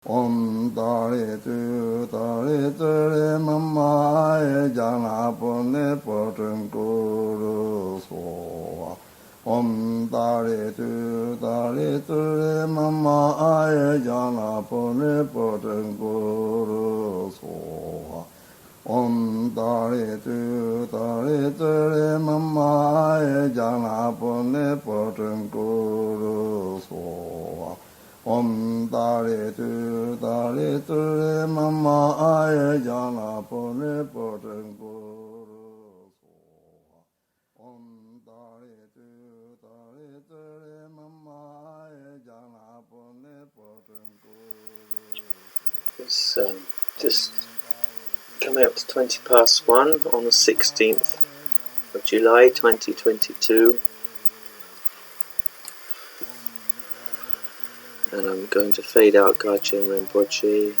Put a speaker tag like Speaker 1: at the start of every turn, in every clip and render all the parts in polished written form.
Speaker 1: Om Dare Tu Dare Ture Mama E Jana Pone Potun Guru So Om Dare Tu Dare Ture Mama E Jana Pone Potun Guru So Om Dare Tu Dare Ture Mama E Jana Pone Potun Guru So Om Dare Tu Dare Ture Mama Aye Jana Pone Potun Guru So Om Dare Tu Dare Ture Mama Aye Jana Pone Potun Guru So.
Speaker 2: It's just coming up to 1:20 on the 16th of July 2022. And I'm going to fade out Gachen Rinpoche.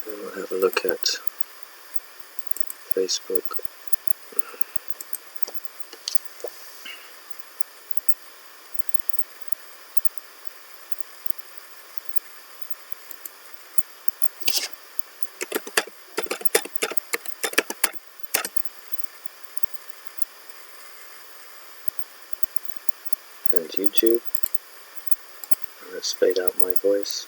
Speaker 2: And we'll have a look at Facebook. And YouTube. Let's fade out my voice.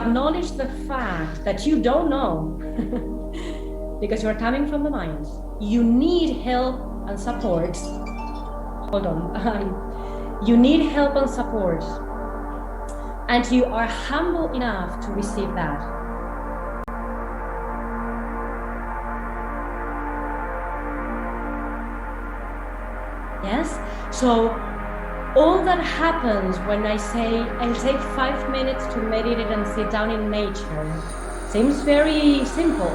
Speaker 3: acknowledge the fact that you don't know because you're coming from the mind. You need help and support. Hold on. You need help and support. And you are humble enough to receive that. Yes? So all that happens when I say I'll take 5 minutes to meditate and sit down in nature seems very simple.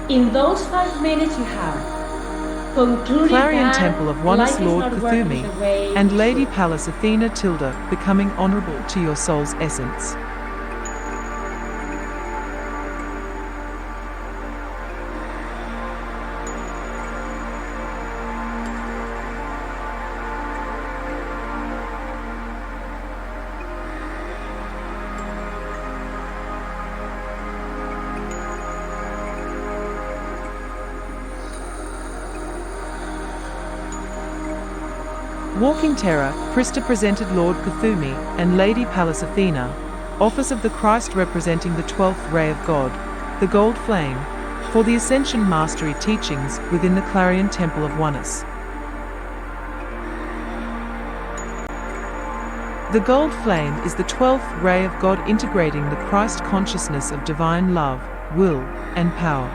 Speaker 3: In those 5 minutes you have concluded
Speaker 4: Clarion
Speaker 3: that
Speaker 4: Temple of Oneness
Speaker 3: life is
Speaker 4: Lord
Speaker 3: not working
Speaker 4: Kuthumi
Speaker 3: the way
Speaker 4: and
Speaker 3: it
Speaker 4: Lady
Speaker 3: should.
Speaker 4: Pallas Athena Tilda becoming honorable to your soul's essence. Walking Terror, Krista presented Lord Kuthumi and Lady Pallas Athena, Office of the Christ representing the 12th Ray of God, the Gold Flame, for the Ascension Mastery teachings within the Clarion Temple of Oneness. The Gold Flame is the 12th Ray of God integrating the Christ consciousness of divine love, will, and power.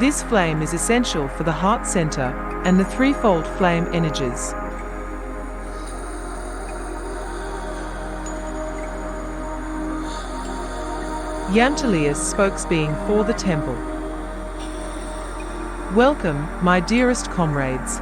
Speaker 4: This flame is essential for the heart center and the threefold flame energies. Yamtalia's spokesbeing for the temple. Welcome, my dearest comrades.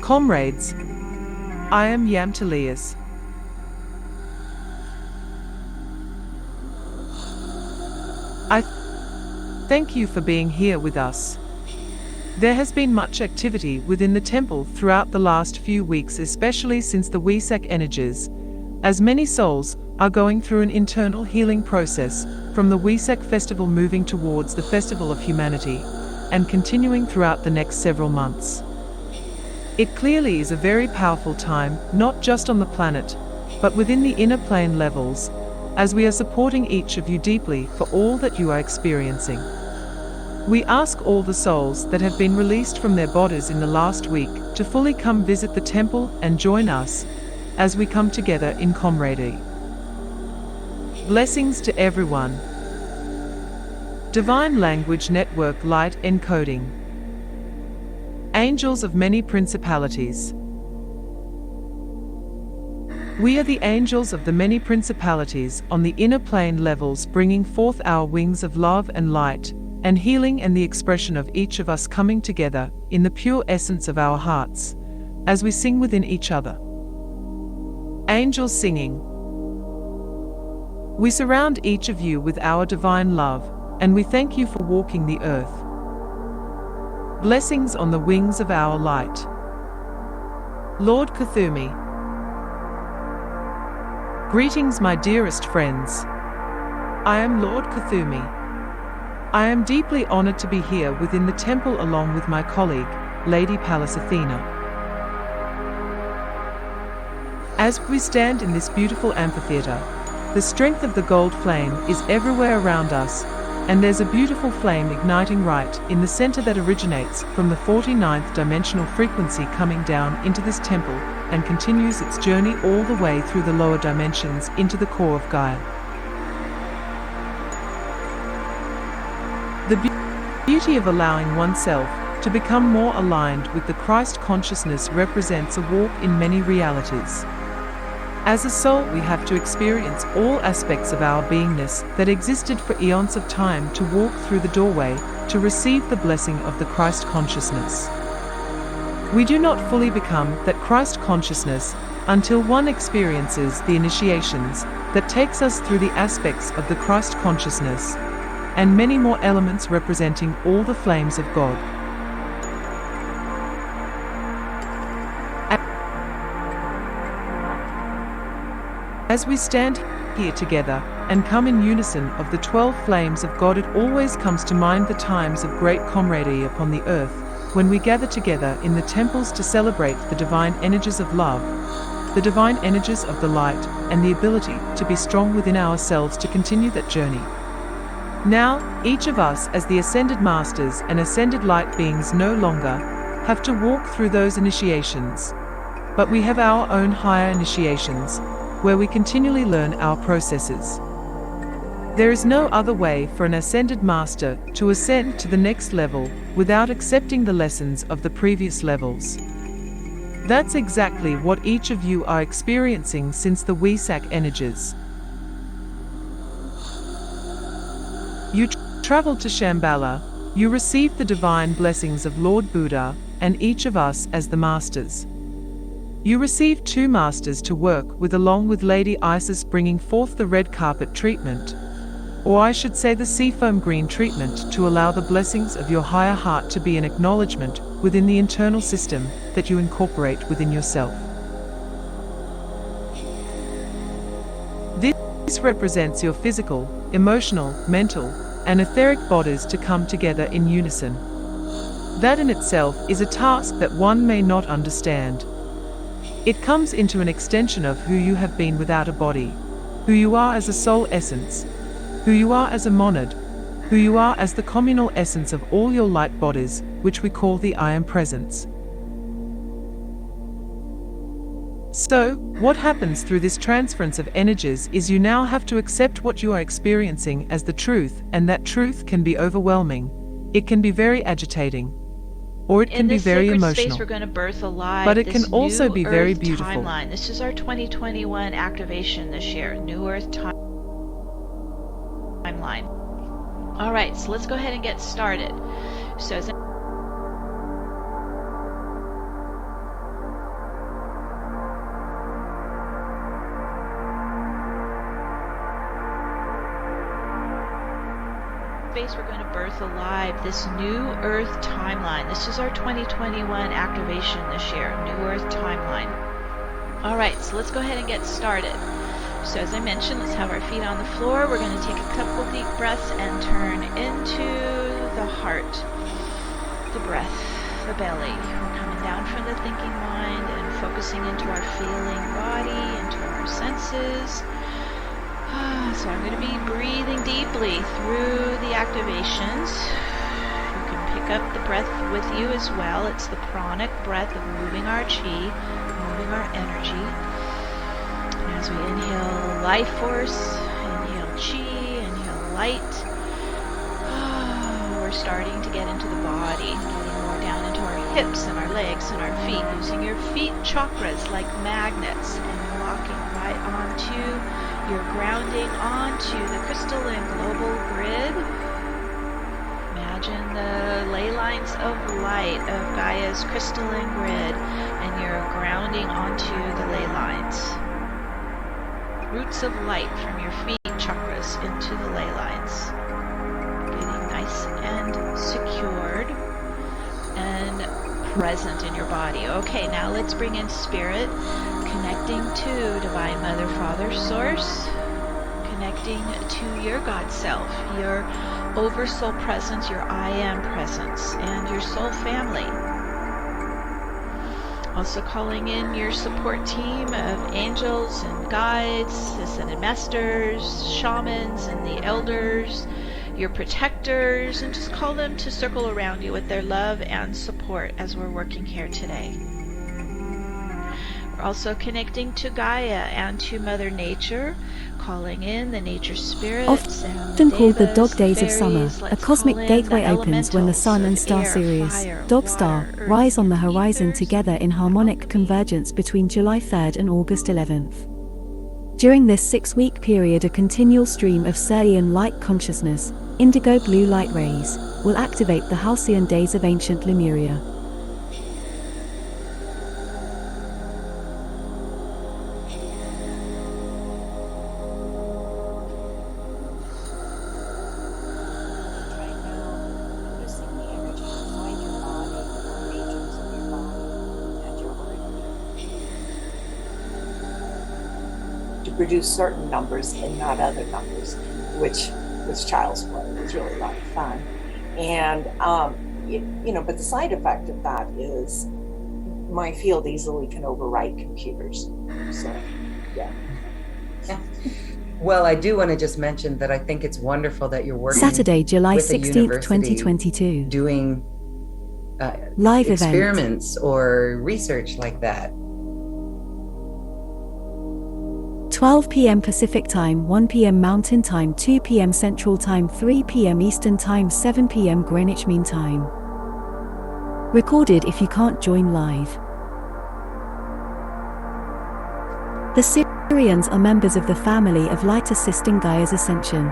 Speaker 4: Comrades, I am Yamtalias. I thank you for being here with us. There has been much activity within the temple throughout the last few weeks, especially since the Wesak energies, as many souls are going through an internal healing process from the Wesak festival moving towards the Festival of Humanity and continuing throughout the next several months. It clearly is a very powerful time, not just on the planet, but within the inner plane levels, as we are supporting each of you deeply for all that you are experiencing. We ask all the souls that have been released from their bodies in the last week to fully come visit the temple and join us as we come together in camaraderie. Blessings to everyone. Divine Language Network Light Encoding. Angels of many principalities. We are the angels of the many principalities on the inner plane levels, bringing forth our wings of love and light, and healing, and the expression of each of us coming together in the pure essence of our hearts, as we sing within each other. Angels singing. We surround each of you with our divine love, and we thank you for walking the earth. Blessings on the wings of our light. Lord Kuthumi. Greetings, my dearest friends. I am Lord Kuthumi. I am deeply honored to be here within the temple along with my colleague, Lady Pallas Athena. As we stand in this beautiful amphitheater, the strength of the gold flame is everywhere around us, and there's a beautiful flame igniting right in the center that originates from the 49th dimensional frequency coming down into this temple and continues its journey all the way through the lower dimensions into the core of Gaia. The beauty of allowing oneself to become more aligned with the Christ consciousness represents a walk in many realities. As a soul, we have to experience all aspects of our beingness that existed for eons of time to walk through the doorway to receive the blessing of the Christ consciousness. We do not fully become that Christ consciousness until one experiences the initiations that takes us through the aspects of the Christ consciousness, and many more elements representing all the flames of God. As we stand here together and come in unison of the 12 flames of God, it always comes to mind the times of great camaraderie upon the earth, when we gather together in the temples to celebrate the divine energies of love, the divine energies of the light, and the ability to be strong within ourselves to continue that journey. Now, each of us as the Ascended Masters and Ascended Light Beings no longer have to walk through those initiations, but we have our own higher initiations, where we continually learn our processes. There is no other way for an Ascended Master to ascend to the next level without accepting the lessons of the previous levels. That's exactly what each of you are experiencing since the Wesak energies. You traveled to Shambhala, you received the divine blessings of Lord Buddha and each of us as the Masters. You received 2 Masters to work with, along with Lady Isis bringing forth the red carpet treatment, or I should say the seafoam green treatment, to allow the blessings of your higher heart to be an acknowledgement within the internal system that you incorporate within yourself. This represents your physical, emotional, mental, and etheric bodies to come together in unison. That in itself is a task that one may not understand. It comes into an extension of who you have been without a body, who you are as a soul essence, who you are as a monad, who you are as the communal essence of all your light bodies, which we call the I Am Presence. So, what happens through this transference of energies is you now have to accept what you are experiencing as the truth, and that truth can be overwhelming. It can be very agitating. Or it can be very emotional.
Speaker 5: In this sacred space, we're going to birth alive.
Speaker 4: But it can also be very
Speaker 5: Earth
Speaker 4: beautiful.
Speaker 5: Timeline. This is our 2021 activation this year. New Earth timeline. All right, so let's go ahead and get started. So as space, we're going to birth alive this new Earth timeline. This is our 2021 activation this year, New Earth timeline. All right, so let's go ahead and get started. So as I mentioned, let's have our feet on the floor. We're going to take a couple deep breaths and turn into the heart, the breath, the belly. We're coming down from the thinking mind and focusing into our feeling body, into our senses. So I'm going to be breathing deeply through the activations. You can pick up the breath with you as well. It's the pranic breath of moving our chi, moving our energy. And as we inhale life force, inhale chi, inhale light, we're starting to get into the body, getting more down into our hips and our legs and our feet, using your feet chakras like magnets and locking right onto you're grounding onto the crystalline global grid. Imagine the ley lines of light of Gaia's crystalline grid, and you're grounding onto the ley lines. Roots of light from your feet chakras into the ley lines. Getting nice and secured and present in your body. Okay, now let's bring in spirit. Connecting to Divine Mother, Father, Source, connecting to your God Self, your Oversoul Presence, your I Am Presence, and your soul family. Also calling in your support team of angels and guides, ascended masters, shamans, and the elders, your protectors, and just call them to circle around you with their love and support as we're working here today. Also connecting to Gaia and to Mother Nature, calling in the nature spirits
Speaker 6: often called the dog days of summer. A cosmic gateway opens when the sun and star Sirius, Dog Star, rise on the horizon together in harmonic convergence between July 3rd and August 11th. During this 6-week period, a continual stream of Sirian light consciousness, indigo blue light rays, will activate the halcyon days of ancient Lemuria.
Speaker 7: produce certain numbers and not other numbers, which was child's play. It was really a lot of fun. And, but the side effect of that is my field easily can overwrite computers. So, yeah.
Speaker 8: Well, I do want to just mention that I think it's wonderful that you're working
Speaker 6: Saturday, July
Speaker 8: with a
Speaker 6: 16th,
Speaker 8: university
Speaker 6: 2022.
Speaker 8: doing
Speaker 6: Live
Speaker 8: experiments or research like that.
Speaker 6: 12 p.m. Pacific Time, 1 p.m. Mountain Time, 2 p.m. Central Time, 3 p.m. Eastern Time, 7 p.m. Greenwich Mean Time. Recorded if you can't join live. The Sirians are members of the family of light assisting Gaia's ascension.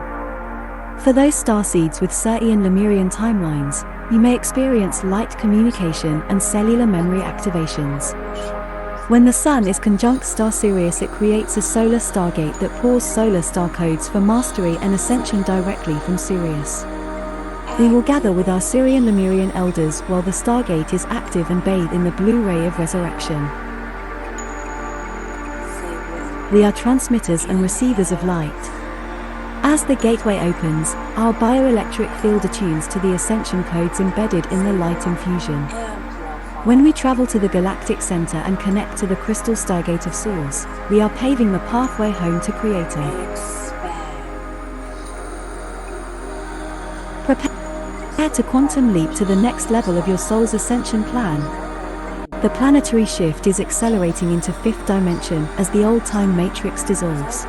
Speaker 6: For those starseeds with Sirian Lemurian timelines, you may experience light communication and cellular memory activations. When the Sun is conjunct star Sirius, it creates a solar stargate that pours solar star codes for mastery and ascension directly from Sirius. We will gather with our Sirian Lemurian elders while the stargate is active and bathe in the blue ray of resurrection. We are transmitters and receivers of light. As the gateway opens, our bioelectric field attunes to the ascension codes embedded in the light infusion. When we travel to the galactic center and connect to the crystal stargate of Source, we are paving the pathway home to Creator. Prepare to quantum leap to the next level of your soul's ascension plan. The planetary shift is accelerating into fifth dimension as the old-time matrix dissolves.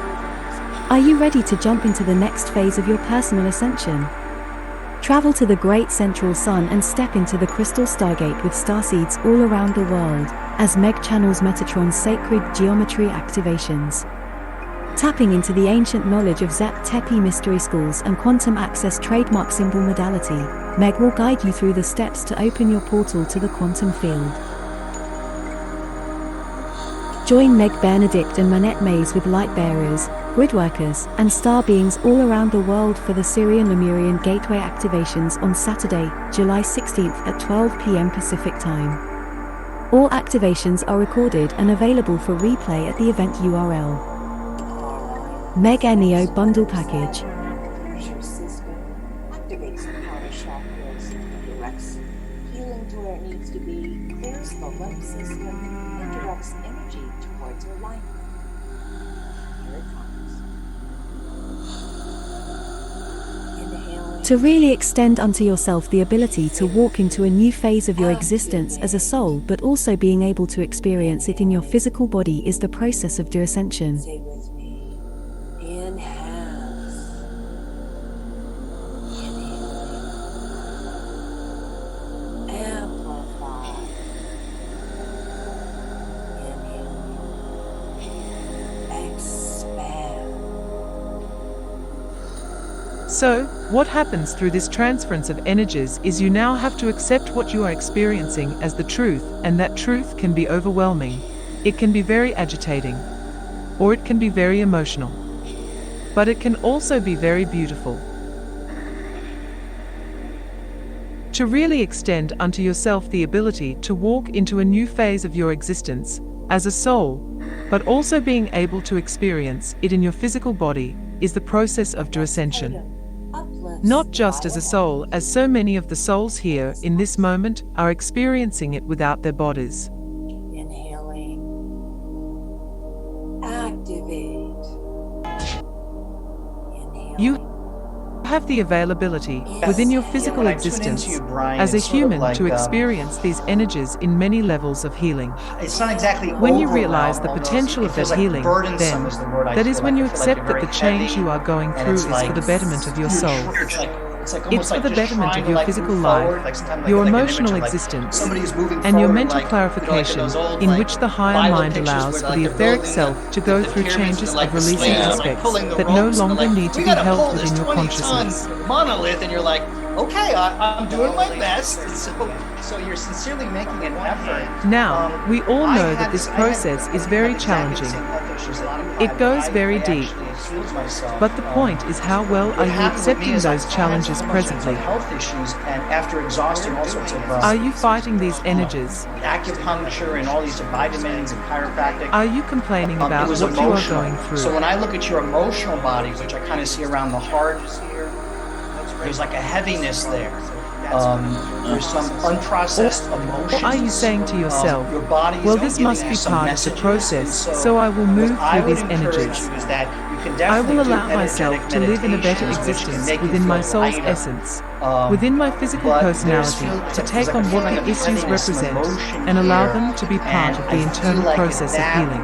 Speaker 6: Are you ready to jump into the next phase of your personal ascension? Travel to the great central sun and step into the crystal stargate with starseeds all around the world, as Meg channels Metatron's sacred geometry activations. Tapping into the ancient knowledge of Zep Tepi mystery schools and quantum access trademark symbol modality, Meg will guide you through the steps to open your portal to the quantum field. Join Meg Benedict and Manette Mays with light bearers, gridworkers, and star beings all around the world for the Sirian Lemurian Gateway activations on Saturday, July 16th at 12 p.m. Pacific Time. All activations are recorded and available for replay at the event URL. Meg Neo Bundle Package.
Speaker 7: Activates the power chakras, directs healing to where it needs to be, clears the lymph system, and directs energy towards alignment. Here it comes. Inhaling.
Speaker 6: To really extend unto yourself the ability to walk into a new phase of your existence as a soul, but also being able to experience it in your physical body, is the process of ascension.
Speaker 7: Stay with me. Enhance. Inhaling. Amplify. Inhaling. Expand.
Speaker 4: So, what happens through this transference of energies is you now have to accept what you are experiencing as the truth, and that truth can be overwhelming. It can be very agitating. Or it can be very emotional. But it can also be very beautiful. To really extend unto yourself the ability to walk into a new phase of your existence, as a soul, but also being able to experience it in your physical body, is the process of ascension. Not just as a soul, as so many of the souls here in this moment are experiencing it without their bodies.
Speaker 7: Inhaling. Activate. Inhaling.
Speaker 4: You have the availability within your physical existence as a human to experience these energies in many levels of healing.
Speaker 9: It's not exactly
Speaker 4: When you realize the potential of that healing, then that is when you accept that the change you are going through is for the betterment of your soul. It's for the betterment of your physical life, your emotional existence, and your mental clarification, in which the higher mind allows for the etheric self to go through changes of releasing aspects that no longer need to be held within your consciousness.
Speaker 9: Monolith, and you're like, okay, I'm doing my best. So you're sincerely making an effort.
Speaker 4: Now, we all know that this process is very challenging,
Speaker 9: She's a lot of
Speaker 4: It
Speaker 9: pride,
Speaker 4: goes
Speaker 9: but
Speaker 4: very
Speaker 9: I
Speaker 4: deep.
Speaker 9: actually healed myself.
Speaker 4: But the point is, how well
Speaker 9: What
Speaker 4: are you
Speaker 9: happened with me
Speaker 4: accepting
Speaker 9: is
Speaker 4: those
Speaker 9: I
Speaker 4: challenges
Speaker 9: had so much
Speaker 4: presently?
Speaker 9: health issues, and after exhausting all sorts of
Speaker 4: Are you fighting these energies?
Speaker 9: acupuncture and all these vitamins and chiropractic,
Speaker 4: Are you complaining
Speaker 9: it
Speaker 4: about
Speaker 9: was
Speaker 4: what you are
Speaker 9: emotional.
Speaker 4: going through?
Speaker 9: So when I look at your emotional body, which I kind of see around the heart, there's like a heaviness there. There's some unprocessed emotions.
Speaker 4: Or are you saying to yourself,
Speaker 9: your body is
Speaker 4: well, this
Speaker 9: giving
Speaker 4: must
Speaker 9: you
Speaker 4: be
Speaker 9: some
Speaker 4: part of the
Speaker 9: messages,
Speaker 4: process,
Speaker 9: and
Speaker 4: so I will move
Speaker 9: what I
Speaker 4: through
Speaker 9: would
Speaker 4: these
Speaker 9: encourage
Speaker 4: energies.
Speaker 9: you is that you can
Speaker 4: I
Speaker 9: definitely
Speaker 4: will
Speaker 9: do
Speaker 4: allow myself
Speaker 9: energetic
Speaker 4: to live in a better
Speaker 9: meditations, which can
Speaker 4: existence
Speaker 9: make you
Speaker 4: within
Speaker 9: feel
Speaker 4: my soul's
Speaker 9: lighter.
Speaker 4: essence, within my physical
Speaker 9: But
Speaker 4: personality,
Speaker 9: there's
Speaker 4: to take on what the issues represent and allow them to be part of the internal process of healing.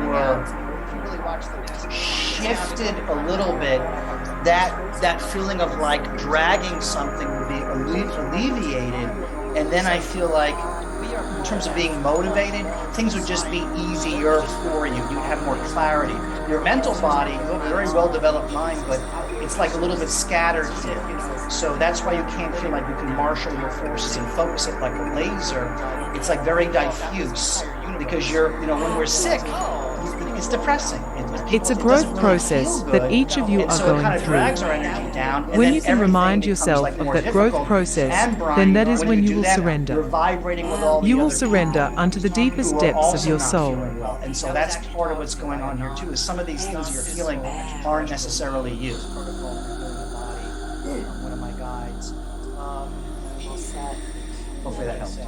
Speaker 9: Shifted a little bit, that feeling of like dragging something would be alleviated, and then I feel like in terms of being motivated, things would just be easier for you. You'd have more clarity. Your mental body, you have a very well-developed mind, but it's like a little bit scattered here. So that's why you can't feel like you can marshal your forces and focus it like a laser. It's like very diffuse, because when we're sick, it's depressing.
Speaker 4: It's a growth process that each of you are going through. When you can remind yourself of that growth process, then that is when you will surrender. You will surrender unto the deepest depths of your soul.
Speaker 9: And so that's part of what's going on here too, is some of these things you're feeling aren't necessarily you. One of my guides. Hopefully that helps.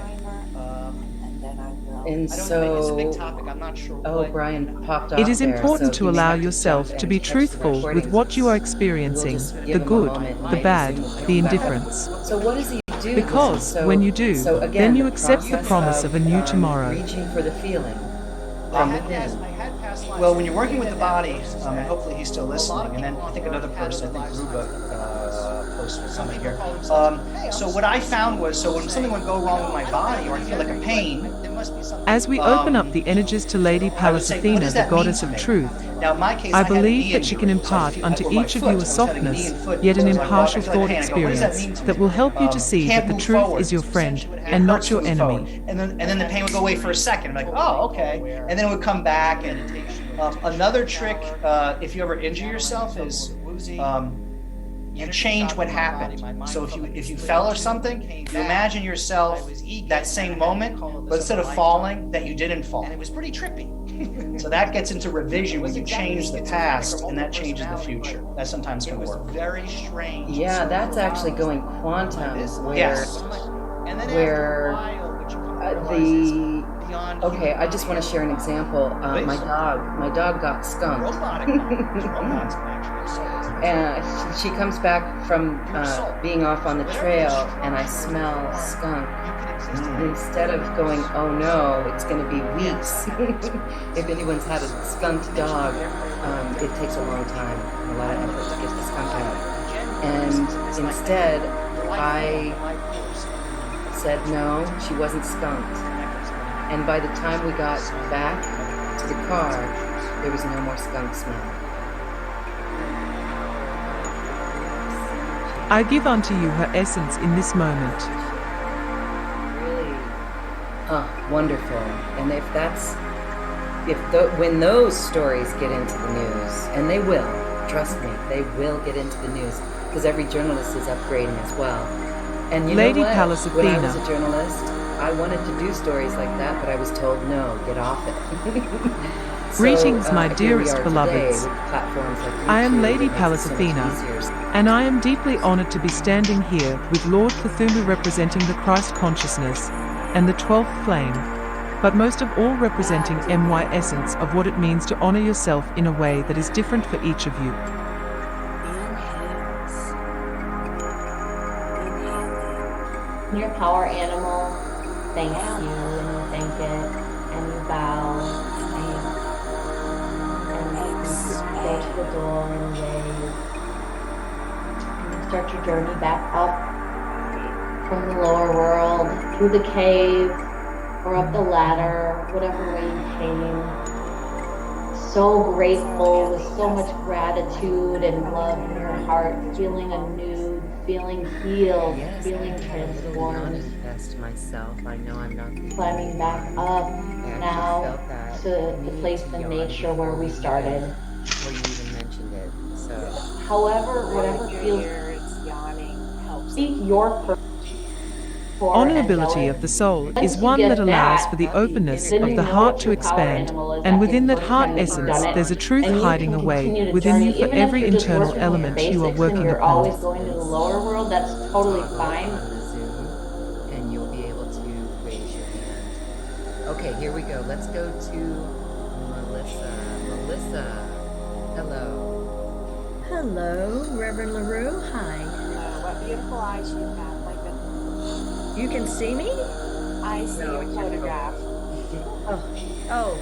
Speaker 8: And so, Brian popped off.
Speaker 4: It is
Speaker 8: there,
Speaker 4: important
Speaker 8: so
Speaker 4: to
Speaker 8: you may
Speaker 4: allow
Speaker 8: have to
Speaker 4: yourself
Speaker 8: jump
Speaker 4: to
Speaker 8: and
Speaker 4: be
Speaker 8: catch the
Speaker 4: truthful
Speaker 8: recording.
Speaker 4: with what you are
Speaker 8: We'll
Speaker 4: experiencing,
Speaker 8: just give
Speaker 4: the
Speaker 8: him a
Speaker 4: good,
Speaker 8: moment
Speaker 4: the
Speaker 8: and
Speaker 4: bad,
Speaker 8: see when
Speaker 4: the
Speaker 8: we come back.
Speaker 4: indifference.
Speaker 8: So what does he do?
Speaker 4: Because
Speaker 8: So-
Speaker 4: when you do,
Speaker 8: so again,
Speaker 4: then you
Speaker 8: the
Speaker 4: accept the
Speaker 8: process
Speaker 4: promise of a new tomorrow.
Speaker 8: Reaching for the feeling from within.
Speaker 9: Well, when you're working with the body, and hopefully he's still listening, and then I think another person, I think Ruba posted something here. So what I found was, so when something would go wrong with my body, or I feel like a pain,
Speaker 4: As we open up the energies to Lady Pallas Athena, the goddess of truth,
Speaker 9: now in my case,
Speaker 4: I
Speaker 9: had a
Speaker 4: believe
Speaker 9: knee
Speaker 4: that she can
Speaker 9: injury, so I
Speaker 4: impart
Speaker 9: feel-
Speaker 4: unto
Speaker 9: or my
Speaker 4: each of
Speaker 9: foot,
Speaker 4: you
Speaker 9: I
Speaker 4: a
Speaker 9: always had a knee
Speaker 4: softness,
Speaker 9: and foot,
Speaker 4: yet an
Speaker 9: so I walk,
Speaker 4: impartial
Speaker 9: I feel
Speaker 4: thought
Speaker 9: pain, I go, what does that
Speaker 4: experience
Speaker 9: mean to
Speaker 4: that
Speaker 9: me?
Speaker 4: will help you to see
Speaker 9: Can't
Speaker 4: that the
Speaker 9: move
Speaker 4: truth
Speaker 9: forward.
Speaker 4: is your friend
Speaker 9: It
Speaker 4: and not
Speaker 9: hurts
Speaker 4: your
Speaker 9: to move
Speaker 4: enemy.
Speaker 9: forward. And then the pain would go away for a second. I'm like, oh, okay. And then it would come back. And another trick, if you ever injure yourself, is you change what happened. So if you fell or something, you imagine yourself that same moment, but instead of falling, that you didn't fall. And it was pretty trippy. So that gets into revision when you change the past, and that changes the future. That sometimes can work. Very strange.
Speaker 8: Yeah, that's actually going quantum, where
Speaker 9: Yes.
Speaker 8: Okay, I just want to share an example. My dog got skunked. And she comes back from being off on the trail, and I smell skunk. And instead of going, oh no, it's going to be weeks. If anyone's had a skunked dog, it takes a long time, and a lot of effort to get the skunk out. And instead, I said no, she wasn't skunked. And by the time we got back to the car, there was no more skunk smell.
Speaker 4: I give unto you her essence in this moment.
Speaker 8: Really, wonderful. And when those stories get into the news, and they will, trust me, they will get into the news, because every journalist is upgrading as well. And you
Speaker 4: Lady
Speaker 8: know what?
Speaker 4: Pallas
Speaker 8: When I was
Speaker 4: Athena.
Speaker 8: a journalist, I wanted to do stories like that, but I was told, no, get off it.
Speaker 4: Greetings, my
Speaker 8: here we
Speaker 4: dearest
Speaker 8: are
Speaker 4: beloveds.
Speaker 8: today with platforms like
Speaker 4: I am
Speaker 8: YouTube
Speaker 4: Lady
Speaker 8: that makes it
Speaker 4: Pallas
Speaker 8: so much
Speaker 4: Athena,
Speaker 8: easier.
Speaker 4: and I am deeply honored to be standing here with Lord Cthulhu representing the Christ consciousness and the 12th flame, but most of all representing MY essence of what it means to honor yourself in a way that is different for each of you.
Speaker 10: Your power animal thanks you, and you thank it, and you bow, and you go to the door and wave. And you start your journey back up from the lower world, through the cave, or up the ladder, whatever way you came. So grateful, with so much gratitude and love in your heart, feeling a new feeling healed,
Speaker 8: Yes,
Speaker 10: feeling
Speaker 8: I had a little
Speaker 10: transformed.
Speaker 8: manifest myself. I know I'm not the
Speaker 10: Climbing back up now to the place in nature where we started.
Speaker 8: Before you even mentioned it. So,
Speaker 7: Whatever
Speaker 10: feels, speak your purpose.
Speaker 4: Honorability of the soul is one that allows for the openness of the heart to expand, and within that heart essence there's a truth hiding away within you for every internal element you are working
Speaker 10: you're
Speaker 4: upon.
Speaker 10: always going to the lower world, that's totally fine.
Speaker 8: on the Zoom, and you'll be able to raise your hand. Okay, here we go. Let's go to Melissa. Melissa, hello.
Speaker 11: Hello, Reverend LaRue. Hi.
Speaker 7: What beautiful eyes you have. My goodness.
Speaker 11: You can see me?
Speaker 7: I see your photograph.
Speaker 11: Oh.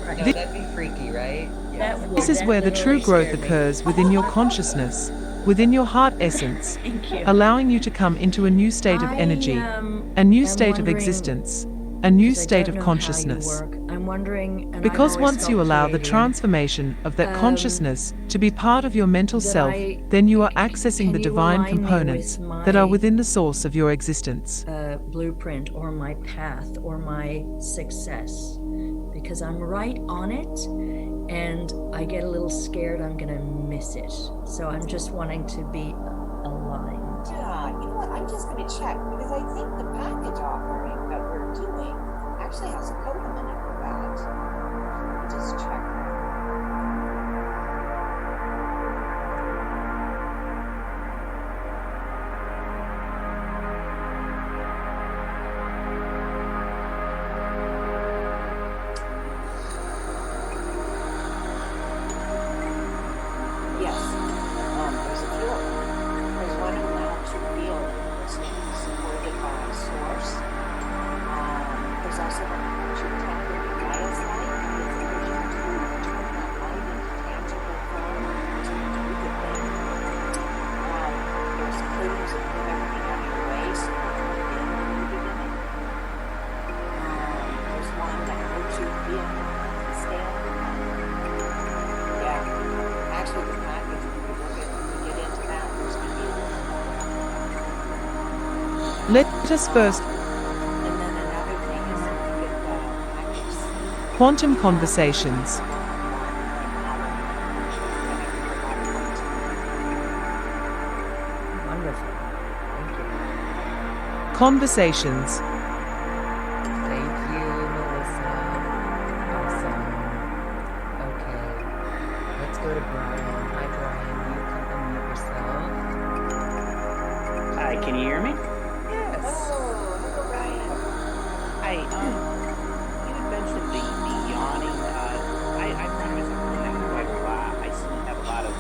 Speaker 11: Right.
Speaker 8: No, that'd be freaky, right?
Speaker 11: Yes.
Speaker 4: This is where the true growth occurs within your consciousness, within your heart essence, allowing you to come into a new state of energy, a new state of existence, a new state of consciousness.
Speaker 11: I'm wondering,
Speaker 4: Because once you allow the transformation of that consciousness to be part of your mental self, then you are accessing the divine components that are within the source of your existence.
Speaker 11: Blueprint or my path or my success, because I'm right on it and I get a little scared I'm gonna miss it. So I'm just wanting to be aligned.
Speaker 7: Yeah, you know what? I'm just going to check because I think the package offering that we're doing actually has a code in it for that. Let me just check that. Yes, there's a few of them. There's one in Now to Feel supported by Source. There's also one to Tap Your Gaia's Light. It's a vision to turn that light into tangible form to do the thing. There's clues of move everything out of your way so you can begin the new beginning. There's one that How to Feel Stand. Yeah, actually the package, when we get into that, there's going to be a little.
Speaker 4: Let us first
Speaker 7: And then another thing is that you get the package.
Speaker 4: quantum conversations.
Speaker 11: Wonderful. Thank you.
Speaker 4: Conversations.
Speaker 8: Thank you, Melissa. Awesome. Okay, let's go to Brian. Hi, Brian. You can unmute yourself.
Speaker 12: Hi, can you hear me?
Speaker 8: Yes.
Speaker 7: Oh, hello, Ryan.
Speaker 12: Hi, you had mentioned the yawning. I find myself doing that quite a lot. I seem to have a lot of.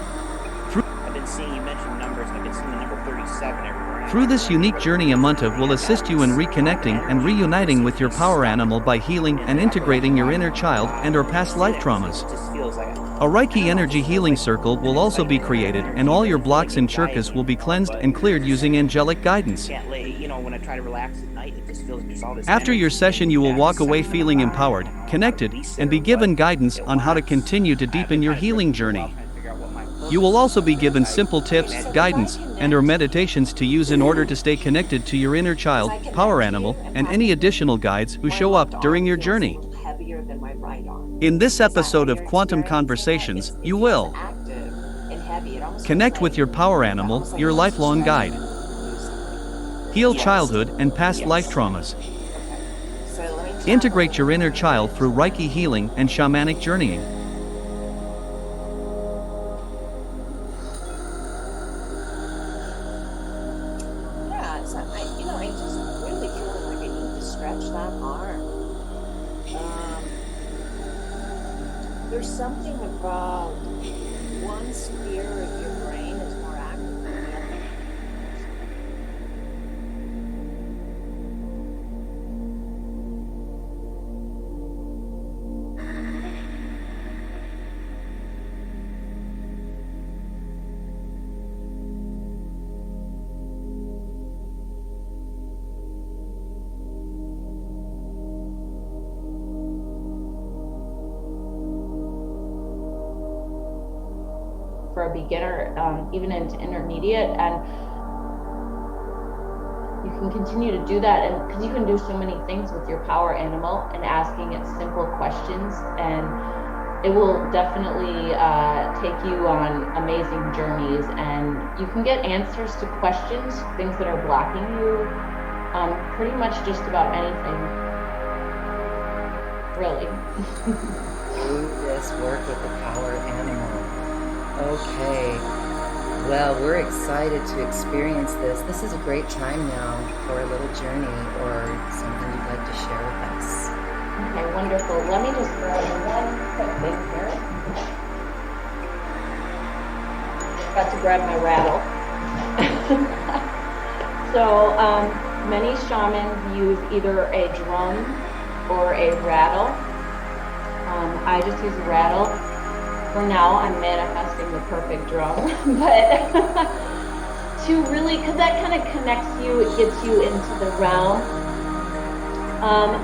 Speaker 12: I've been seeing you mention numbers, and I've been seeing the number 37 everywhere.
Speaker 13: Through this unique journey, Amunta will assist you in reconnecting and reuniting with your power animal by healing and integrating your inner child and or past life traumas.
Speaker 12: It just feels like
Speaker 13: A Reiki energy healing circle will also be created, and all your blocks and chakras will be cleansed and cleared using angelic guidance.
Speaker 12: can't lay. When I try to relax at night, it just feels like there's all this.
Speaker 13: After your
Speaker 12: energy.
Speaker 13: session, you will walk away feeling empowered, connected, and be given guidance on how to continue to deepen your healing journey. You will also be given simple tips, guidance, and/or meditations to use in order to stay connected to your inner child, power animal, and any additional guides who show up during your journey.
Speaker 7: Heavier than my right arm.
Speaker 13: In this episode of Quantum Conversations, you will
Speaker 7: Active and heavy. It almost
Speaker 13: connect
Speaker 7: feels
Speaker 13: with your power animal, your lifelong guide, heal childhood and past life traumas,
Speaker 7: So let me
Speaker 13: integrate your inner child through Reiki healing and shamanic journeying.
Speaker 7: Yeah, so I just really feel like I need to stretch that arm. There's something about one sphere of your brain is more active than the other.
Speaker 10: For a beginner, even into intermediate, and you can continue to do that, and because you can do so many things with your power animal and asking it simple questions, and it will definitely take you on amazing journeys, and you can get answers to questions, things that are blocking you, pretty much just about anything, really.
Speaker 8: Do this work with the power animal. Okay. Well, we're excited to experience this. This is a great time now for a little journey or something you'd like to share with us.
Speaker 10: Okay, wonderful. Let me just grab one quick thing here. Got to grab my rattle. So many shamans use either a drum or a rattle. I just use a rattle. For now, I'm manifesting the perfect drum, but to really, because that kind of connects you, it gets you into the realm.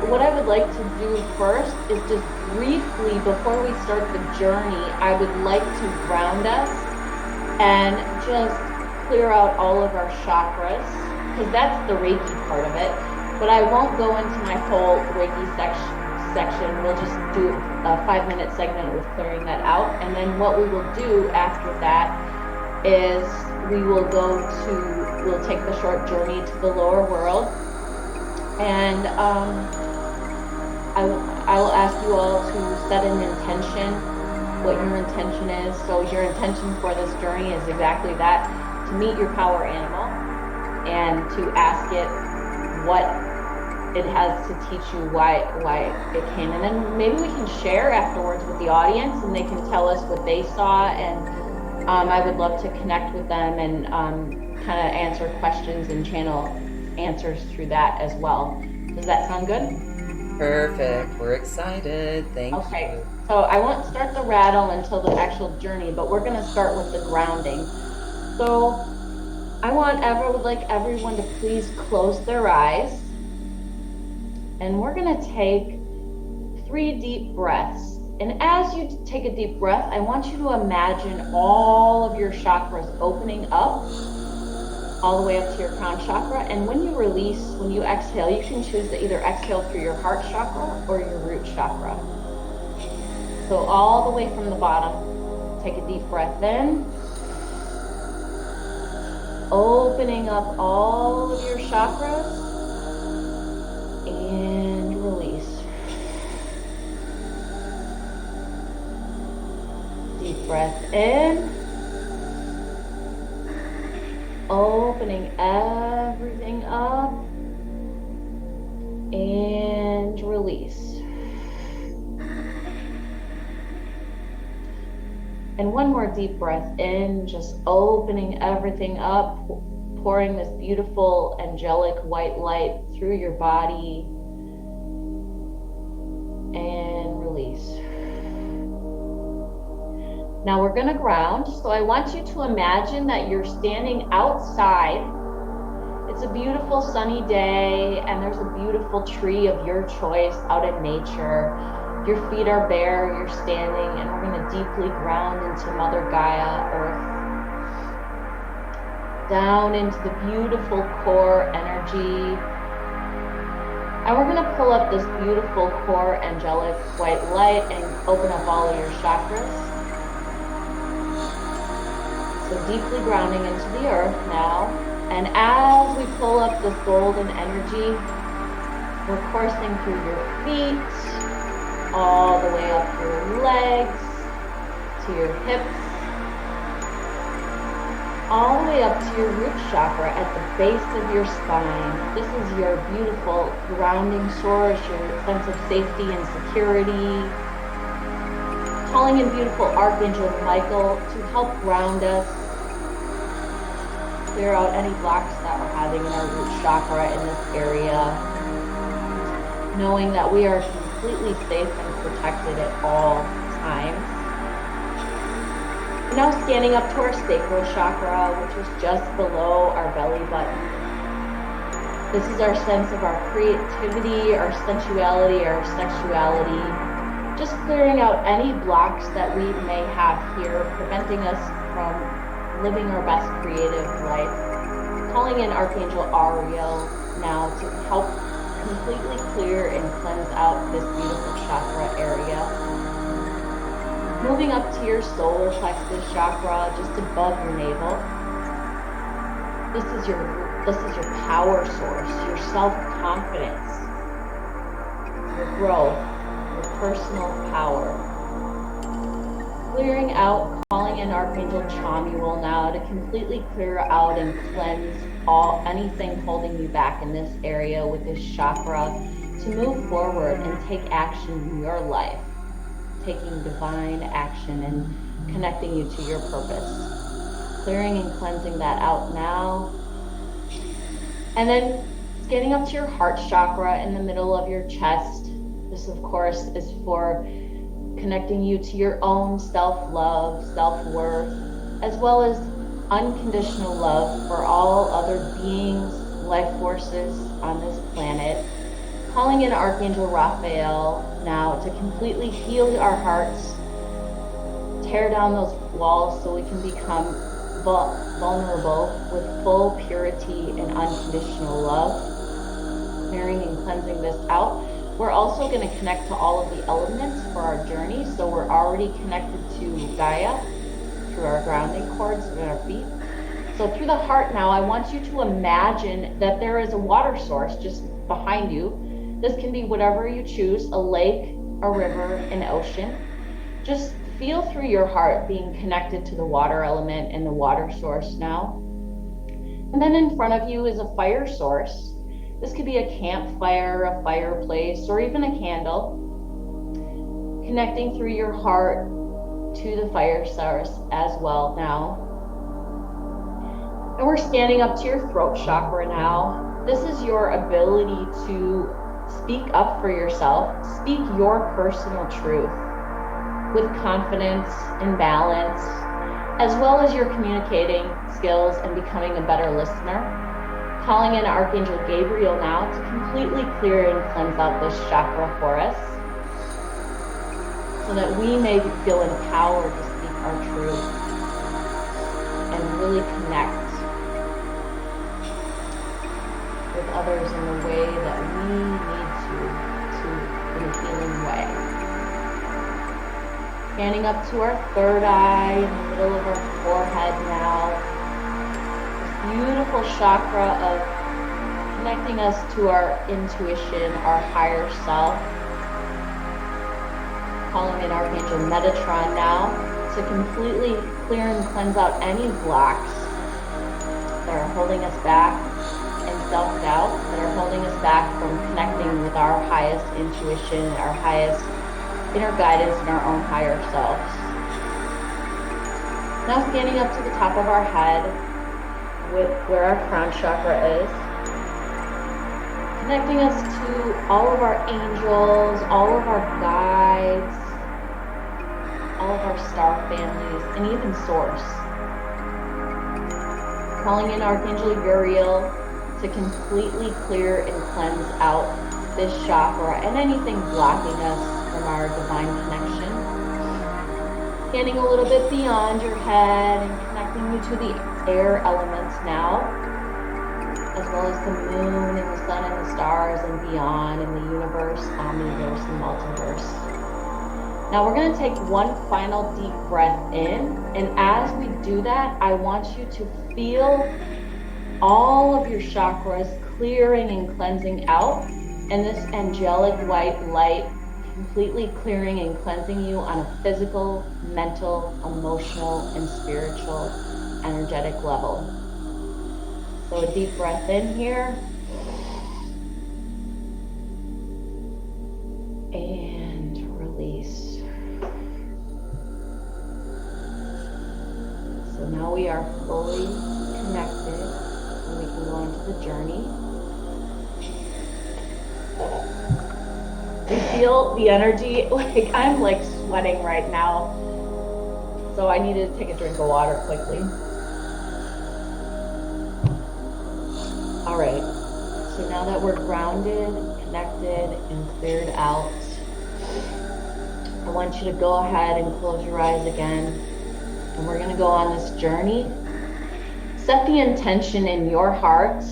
Speaker 10: What I would like to do first is just briefly, before we start the journey, I would like to ground us and just clear out all of our chakras, because that's the Reiki part of it. But I won't go into my whole Reiki section. We'll just do a 5-minute segment with clearing that out. And then what we will do after that is we'll take the short journey to the lower world. And I will ask you all to set an intention, what your intention is. So your intention for this journey is exactly that, to meet your power animal and to ask it what it has to teach you, why it came. And then maybe we can share afterwards with the audience and they can tell us what they saw, and I would love to connect with them and kind of answer questions and channel answers through that as well. Does that sound good?
Speaker 8: Perfect. We're excited. Thank you.
Speaker 10: Okay, so I won't start the rattle until the actual journey, but we're going to start with the grounding. So I would like everyone to please close their eyes. And we're going to take 3 deep breaths. And as you take a deep breath, I want you to imagine all of your chakras opening up, all the way up to your crown chakra. And when you release, when you exhale, you can choose to either exhale through your heart chakra or your root chakra. So all the way from the bottom, take a deep breath in, opening up all of your chakras, and release. Deep breath in, opening everything up, and release. And one more deep breath in, just opening everything up, pouring this beautiful angelic white light through your body, and release. Now we're going to ground. So I want you to imagine that you're standing outside. It's a beautiful sunny day and there's a beautiful tree of your choice out in nature. Your feet are bare, you're standing, and we're going to deeply ground into Mother Gaia, Earth, down into the beautiful core energy. And we're going to pull up this beautiful core angelic white light and open up all of your chakras. So deeply grounding into the earth now. And as we pull up this golden energy, we're coursing through your feet, all the way up your legs, to your hips, all the way up to your root chakra at the base of your spine. This is your beautiful grounding source, your sense of safety and security. Calling in beautiful Archangel Michael to help ground us, clear out any blocks that we're having in our root chakra in this area, knowing that we are completely safe and protected at all times. Now scanning up to our sacral chakra, which is just below our belly button. This is our sense of our creativity, our sensuality, our sexuality. Just clearing out any blocks that we may have here, preventing us from living our best creative life. calling in Archangel Ariel now to help completely clear and cleanse out this beautiful chakra area. Moving up to your solar plexus chakra, just above your navel. This is your power source, your self-confidence, your growth, your personal power. Clearing out, calling in Archangel Chamuel now to completely clear out and cleanse anything holding you back in this area with this chakra to move forward and take action in your life, taking divine action and connecting you to your purpose. Clearing and cleansing that out now. And then getting up to your heart chakra in the middle of your chest. This, of course, is for connecting you to your own self-love, self-worth, as well as unconditional love for all other beings, life forces on this planet. Calling in Archangel Raphael now to completely heal our hearts, tear down those walls so we can become vulnerable with full purity and unconditional love. Clearing and cleansing this out. We're also going to connect to all of the elements for our journey. So we're already connected to Gaia through our grounding cords in our feet. So through the heart now, I want you to imagine that there is a water source just behind you. This can be whatever you choose, a lake, a river, an ocean. Just feel through your heart being connected to the water element and the water source now. And then in front of you is a fire source. This could be a campfire, a fireplace, or even a candle. Connecting through your heart to the fire source as well now. And we're standing up to your throat chakra now. This is your ability to speak up for yourself, speak your personal truth with confidence and balance, as well as your communicating skills and becoming a better listener. Calling in Archangel Gabriel now to completely clear and cleanse out this chakra for us so that we may feel empowered to speak our truth and really connect with others in the way that we need to in a healing way. Standing up to our third eye in the middle of our forehead now. Beautiful chakra of connecting us to our intuition, our higher self. Calling in Archangel Metatron now to completely clear and cleanse out any blocks that are holding us back and self-doubt that are holding us back from connecting with our highest intuition, our highest inner guidance, and our own higher selves. Now standing up to the top of our head, where our crown chakra is, connecting us to all of our angels, all of our guides, all of our star families, and even Source. Calling in Archangel Uriel to completely clear and cleanse out this chakra and anything blocking us from our divine connection. Standing a little bit beyond your head and connecting you to the air elements now, as well as the moon and the sun and the stars and beyond in the universe, omniverse, and multiverse. Now we're going to take one final deep breath in, and as we do that, I want you to feel all of your chakras clearing and cleansing out, and this angelic white light completely clearing and cleansing you on a physical, mental, emotional, and spiritual, energetic level. So a deep breath in here. And release. So now we are fully connected and we can go into the journey. I feel the energy, like I'm like sweating right now. So I needed to take a drink of water quickly. All right, so now that we're grounded, connected, and cleared out, I want you to go ahead and close your eyes again. And we're gonna go on this journey. set the intention in your heart.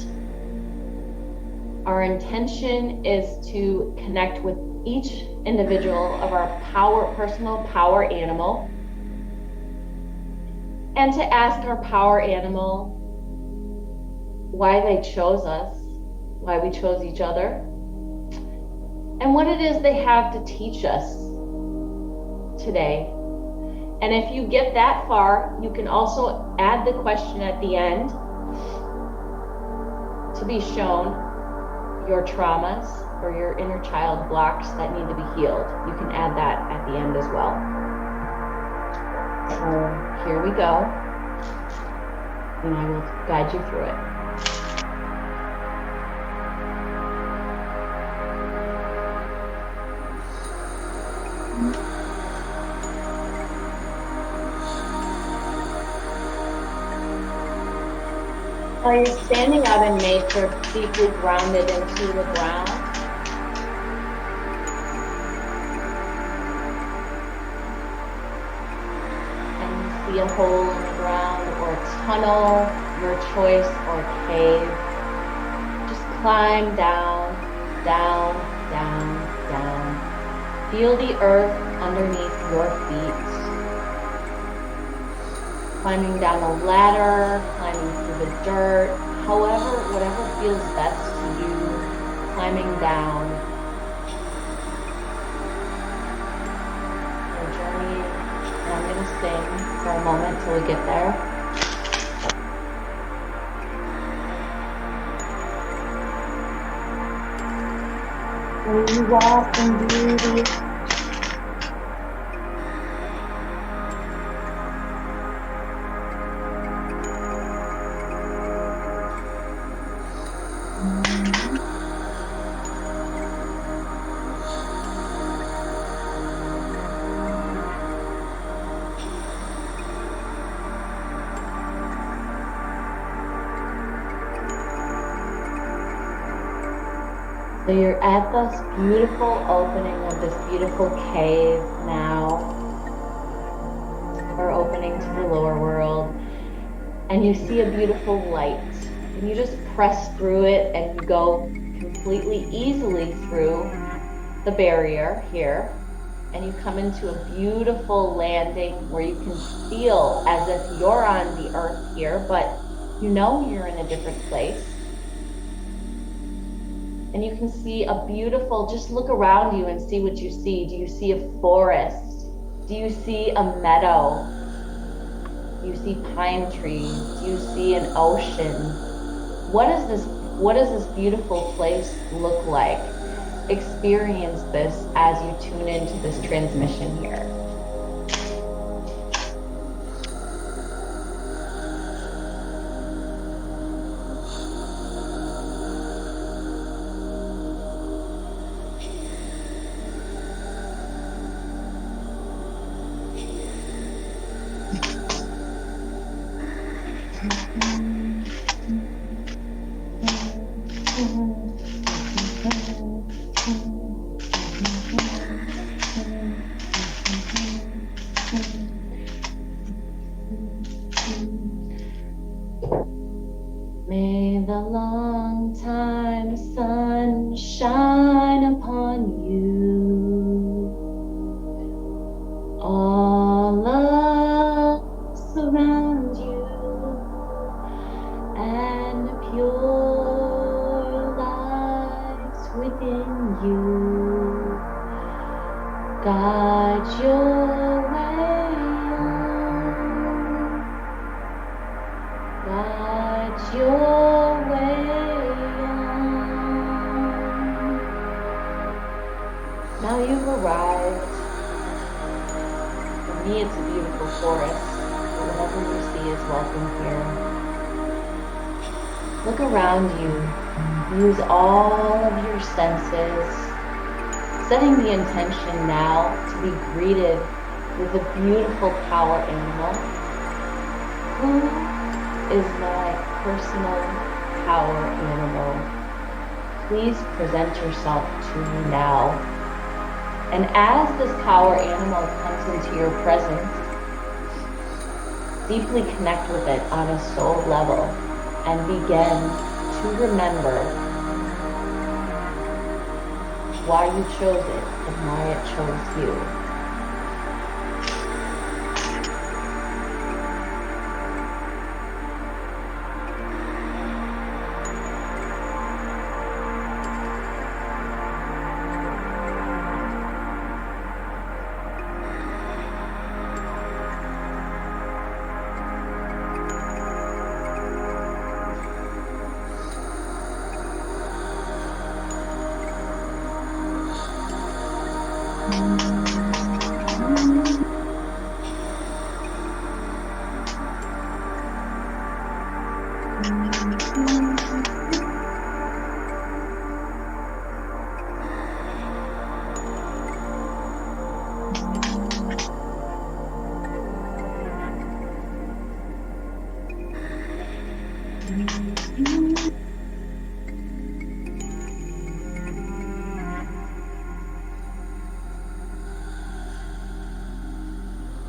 Speaker 10: Our intention is to connect with each individual of our personal power animal, and to ask our power animal why they chose us, why we chose each other, and what it is they have to teach us today. And if you get that far, you can also add the question at the end to be shown your traumas or your inner child blocks that need to be healed. You can add that at the end as well. So here we go, and I will guide you through it. While you're standing out in nature, deeply grounded into the ground, and you see a hole in the ground or a tunnel, your choice, or a cave, just climb down, down, down, down. Feel the earth underneath your feet. Climbing down a ladder, climbing through the dirt, whatever feels best to you, climbing down. Your journey, and I'm going to sing for a moment till we get there. Will you walk in beauty? So you're at this beautiful opening of this beautiful cave now, or opening to the lower world, and you see a beautiful light, and you just press through it and you go completely easily through the barrier here, and you come into a beautiful landing where you can feel as if you're on the earth here, but you know you're in a different place. And you can see a beautiful, just look around you and see what you see. Do you see a forest? Do you see a meadow? Do you see pine trees? Do you see an ocean? What does this beautiful place look like? Experience this as you tune into this transmission here. May the long time sun shine upon you. All us around you, and pure light within you. Guide your way on. Guide your way on. Now you've arrived. For me, it's a beautiful forest, but whatever you see is welcome here. Look around you. Use all of your senses, setting the intention now to be greeted with a beautiful power animal. Who is my personal power animal? Please present yourself to me now. And as this power animal comes into your presence, deeply connect with it on a soul level and begin to remember why you chose it and why it chose you.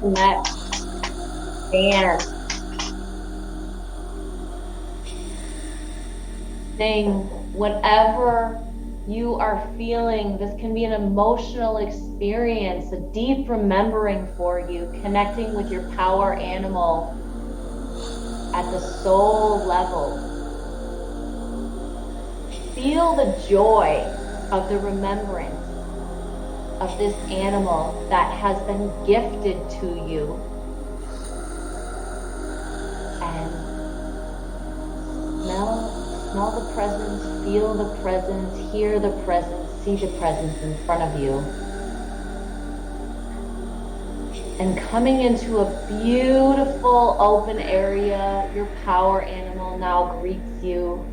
Speaker 10: Next, dance. Sing whatever you are feeling. This can be an emotional experience, a deep remembering for you, connecting with your power animal at the soul level. Feel the joy of the remembrance of this animal that has been gifted to you. And smell the presence, feel the presence, hear the presence, see the presence in front of you. And coming into a beautiful open area, your power animal now greets you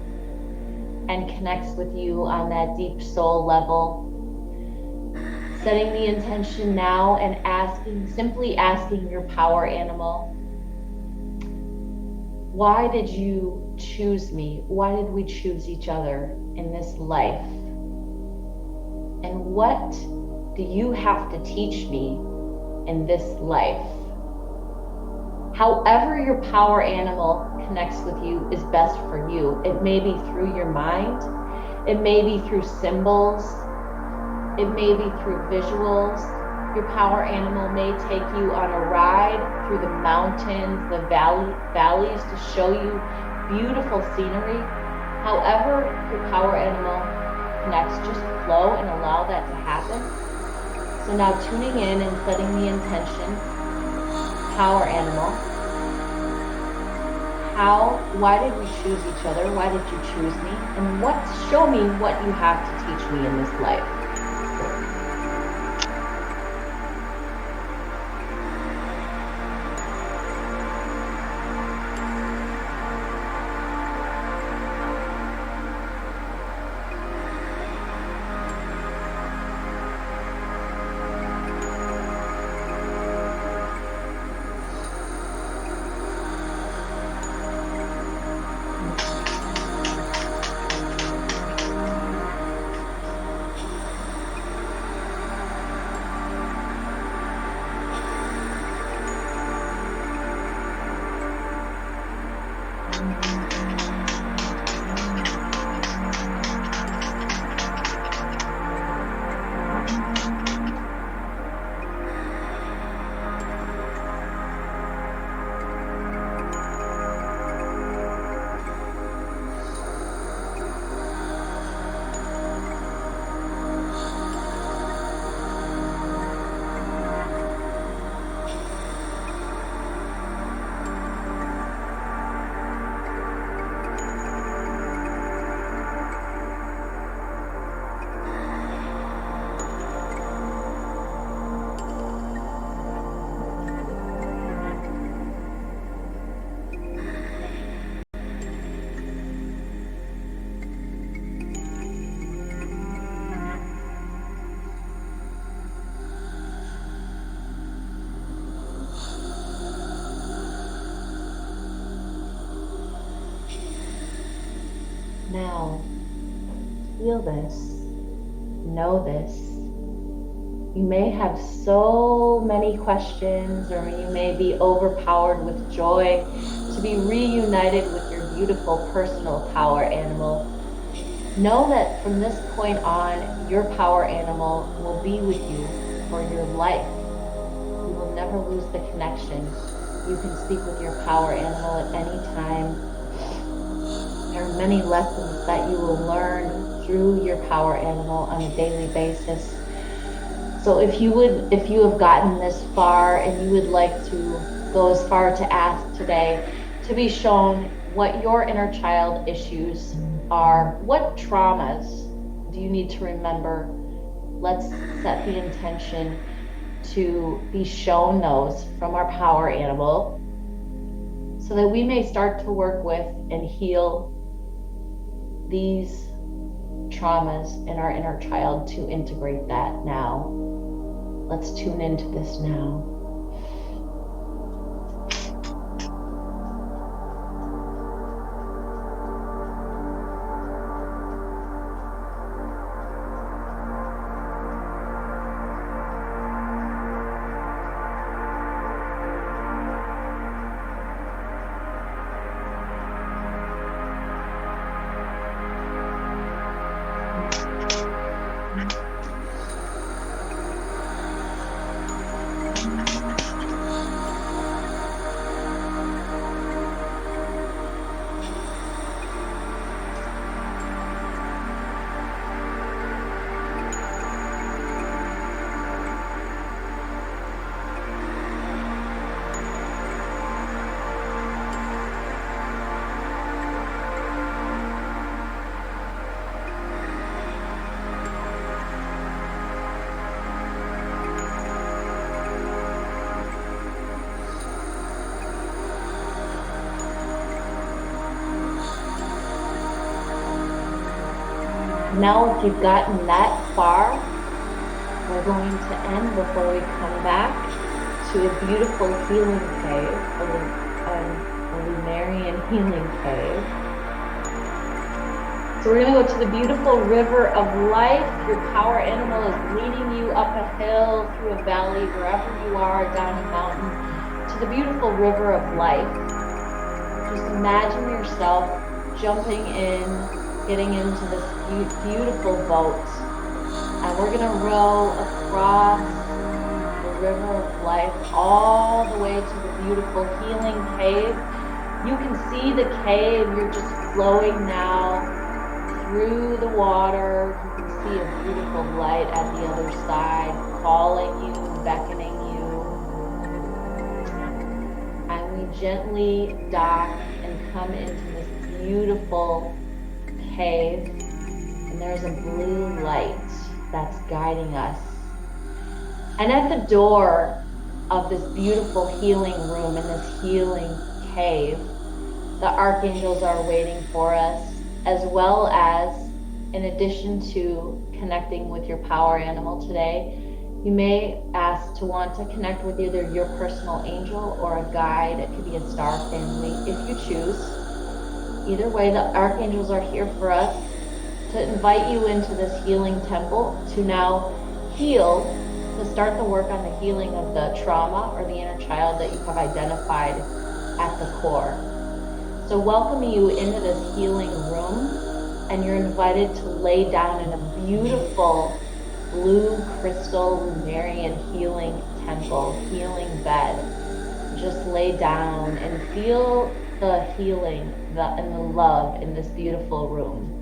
Speaker 10: and connects with you on that deep soul level. Setting the intention now and simply asking your power animal, why did you choose me? Why did we choose each other in this life? And what do you have to teach me in this life? However your power animal connects with you is best for you. It may be through your mind, it may be through symbols, it may be through visuals. Your power animal may take you on a ride through the mountains, the valleys to show you beautiful scenery. However your power animal connects, just flow and allow that to happen. So now tuning in and setting the intention, power animal. Why did we choose each other? Why did you choose me? And show me what you have to teach me in this life. Now, feel this, know this. You may have so many questions, or you may be overpowered with joy to be reunited with your beautiful personal power animal. Know that from this point on, your power animal will be with you for your life. You will never lose the connection. You can speak with your power animal at any time. There are many lessons that you will learn through your power animal on a daily basis. So if you have gotten this far and you would like to go as far to ask today to be shown what your inner child issues are, what traumas do you need to remember? Let's set the intention to be shown those from our power animal so that we may start to work with and heal these traumas in our inner child to integrate that now. Let's tune into this now. Now, if you've gotten that far, we're going to end before we come back to a beautiful healing cave, a Lumerian healing cave. So we're going to go to the beautiful river of life. Your power animal is leading you up a hill, through a valley, wherever you are, down a mountain, to the beautiful river of life. Just imagine yourself jumping in, getting into this beautiful boat, and we're gonna row across the river of life all the way to the beautiful healing cave. You can see the cave. You're just flowing now through the water. You can see a beautiful light at the other side, calling you, beckoning you, and we gently dock and come into this beautiful cave, and there's a blue light that's guiding us. And at the door of this beautiful healing room, in this healing cave, the archangels are waiting for us, as well as, in addition to connecting with your power animal today, you may ask to want to connect with either your personal angel or a guide. It could be a star family if you choose. Either way, the archangels are here for us to invite you into this healing temple to now heal, to start the work on the healing of the trauma or the inner child that you have identified at the core. So welcoming you into this healing room, and you're invited to lay down in a beautiful blue crystal Lumerian healing temple, healing bed. Just lay down and feel the healing and the love in this beautiful room.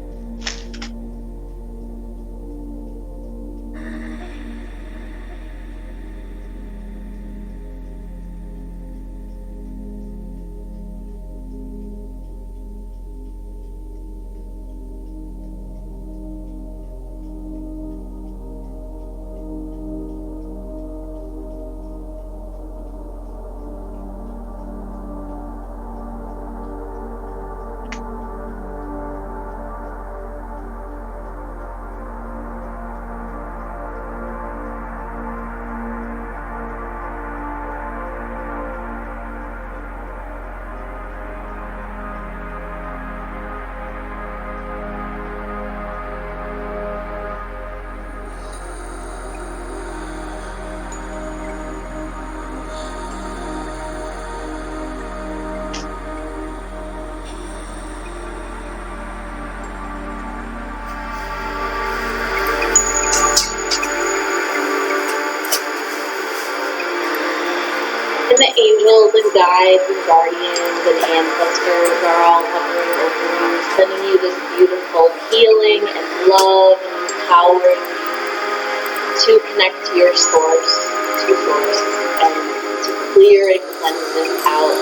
Speaker 10: guides and guardians and ancestors are all hovering over you, sending you this beautiful healing and love and empowering to connect to your source, and to clear and cleanse this out.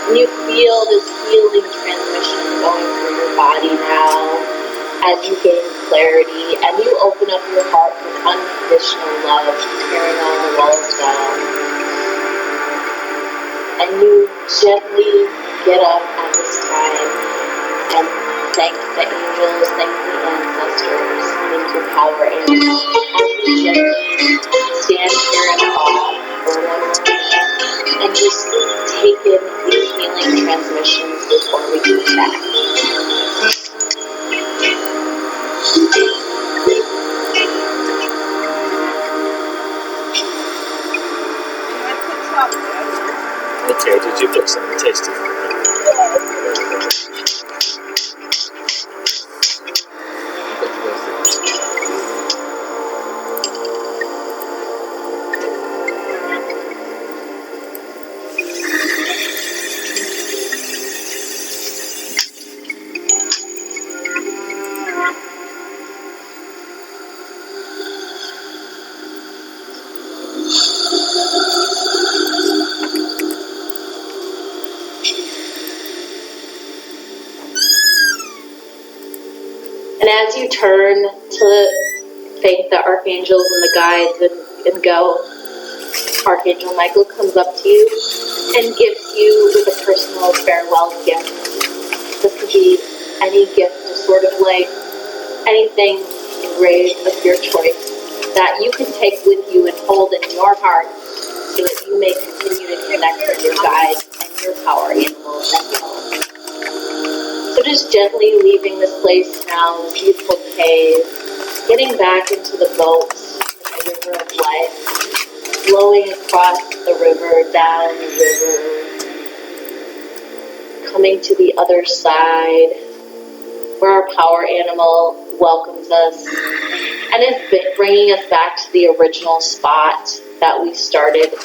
Speaker 10: And you feel this healing transmission going through your body now as you gain clarity and you open up your heart with unconditional love, tearing all the walls down. And you gently get up at this time and thank the angels, thank the ancestors, thank your power animals. And you gently stand here in awe for a moment and just take in these healing transmissions before we come back.
Speaker 2: Okay, did you put something tasty?
Speaker 10: And as you turn to thank the archangels and the guides and go, Archangel Michael comes up to you and gifts you with a personal farewell gift. This could be any gift, sort of like anything engraved of your choice that you can take with you and hold in your heart so that you may continue to connect with your guides and your power animals as well. So just gently leaving this place now, this beautiful cave, getting back into the boat, the river of life, flowing across the river, down the river, coming to the other side, where our power animal welcomes us and is bringing us back to the original spot that we started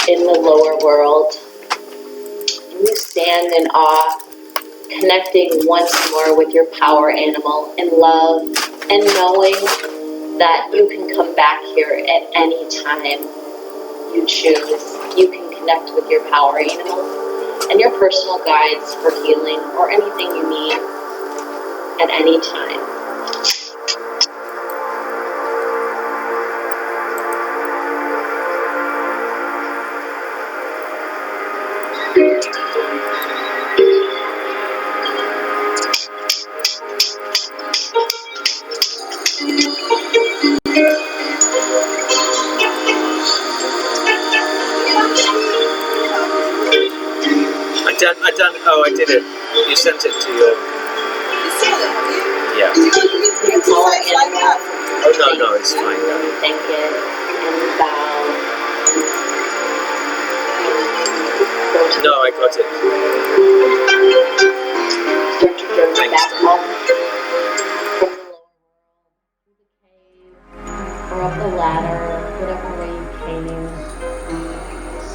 Speaker 10: in the lower world. And you stand in awe, connecting once more with your power animal in love and knowing that you can come back here at any time you choose. You can connect with your power animal and your personal guides for healing or anything you need at any time.
Speaker 2: I did it. You sent it to your...
Speaker 14: You saw it, have you?
Speaker 2: Yeah.
Speaker 14: Did you say it like that?
Speaker 2: Oh, no, it's fine. No.
Speaker 10: Thank it and bow.
Speaker 2: No, I got it.
Speaker 10: Start your journey back home from the lower world, or up the ladder, whatever way you came.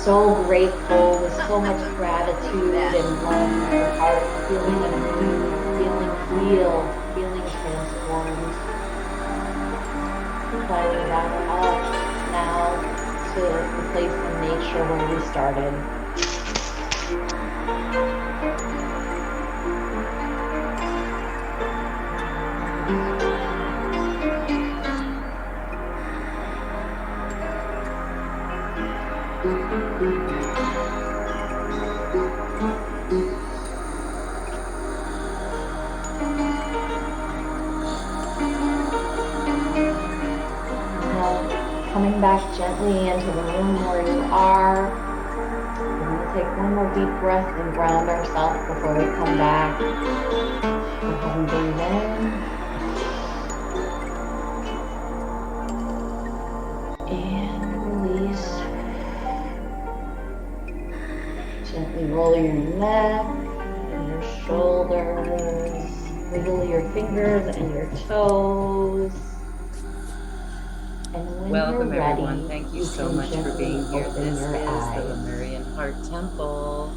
Speaker 10: So grateful, with so much gratitude and love in your heart, feeling anew, feeling healed, feeling transformed. Climbing back up now to the place in nature where we started. Coming back gently into the room where you are. We're going to take one more deep breath and ground ourselves before we come back. Go ahead and breathe in. And release. Gently roll your neck and your shoulders. Wiggle your fingers and your toes. And when
Speaker 8: Welcome,
Speaker 10: you're ready,
Speaker 8: everyone. Thank you so
Speaker 10: can
Speaker 8: much for
Speaker 10: gently
Speaker 8: being here.
Speaker 10: open
Speaker 8: This
Speaker 10: your
Speaker 8: is
Speaker 10: eyes.
Speaker 8: the Lemurian Heart Temple,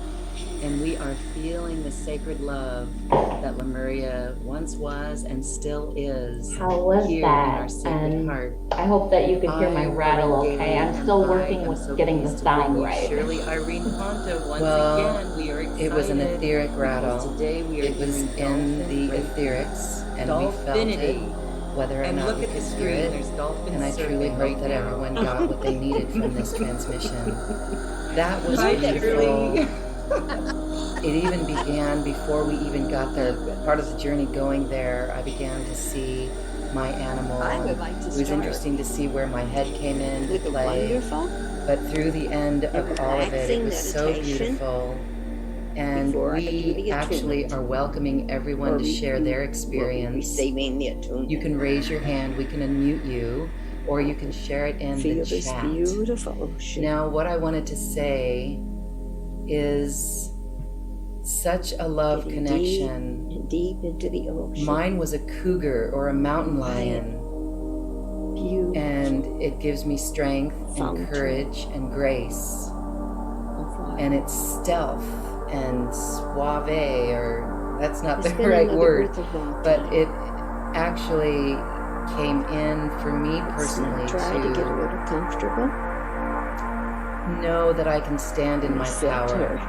Speaker 8: and we are feeling the sacred love that Lemuria once was and still is
Speaker 10: How was
Speaker 8: here
Speaker 10: that?
Speaker 8: in our sacred
Speaker 10: And
Speaker 8: heart.
Speaker 10: I hope that you could hear my rattle okay. I'm still working with getting the sound right.
Speaker 8: Shirley Irene Ponto, once again, we are excited. It was an etheric rattle. Today we are in the etherics, and we felt it, whether or not we could hear it. And I truly hope that everyone got what they needed from this transmission. That was beautiful. It even began before we even got there. Part of the journey going there, I began to see my animal. It was interesting to see where my head came in to play. But through the end of all of it, it was so beautiful. And we actually are welcoming everyone to share their experience. You can raise your hand, we can unmute you, or you can share it in the chat. Now, what I wanted to say is such a love connection.
Speaker 15: Deep into the ocean.
Speaker 8: Mine was a cougar or a mountain lion. Beautiful. And it gives me strength and courage and grace. And it's stealth and suave, or that's not the right word, but it actually came in for me personally
Speaker 15: to get a little comfortable.
Speaker 8: Know that I can stand in my power,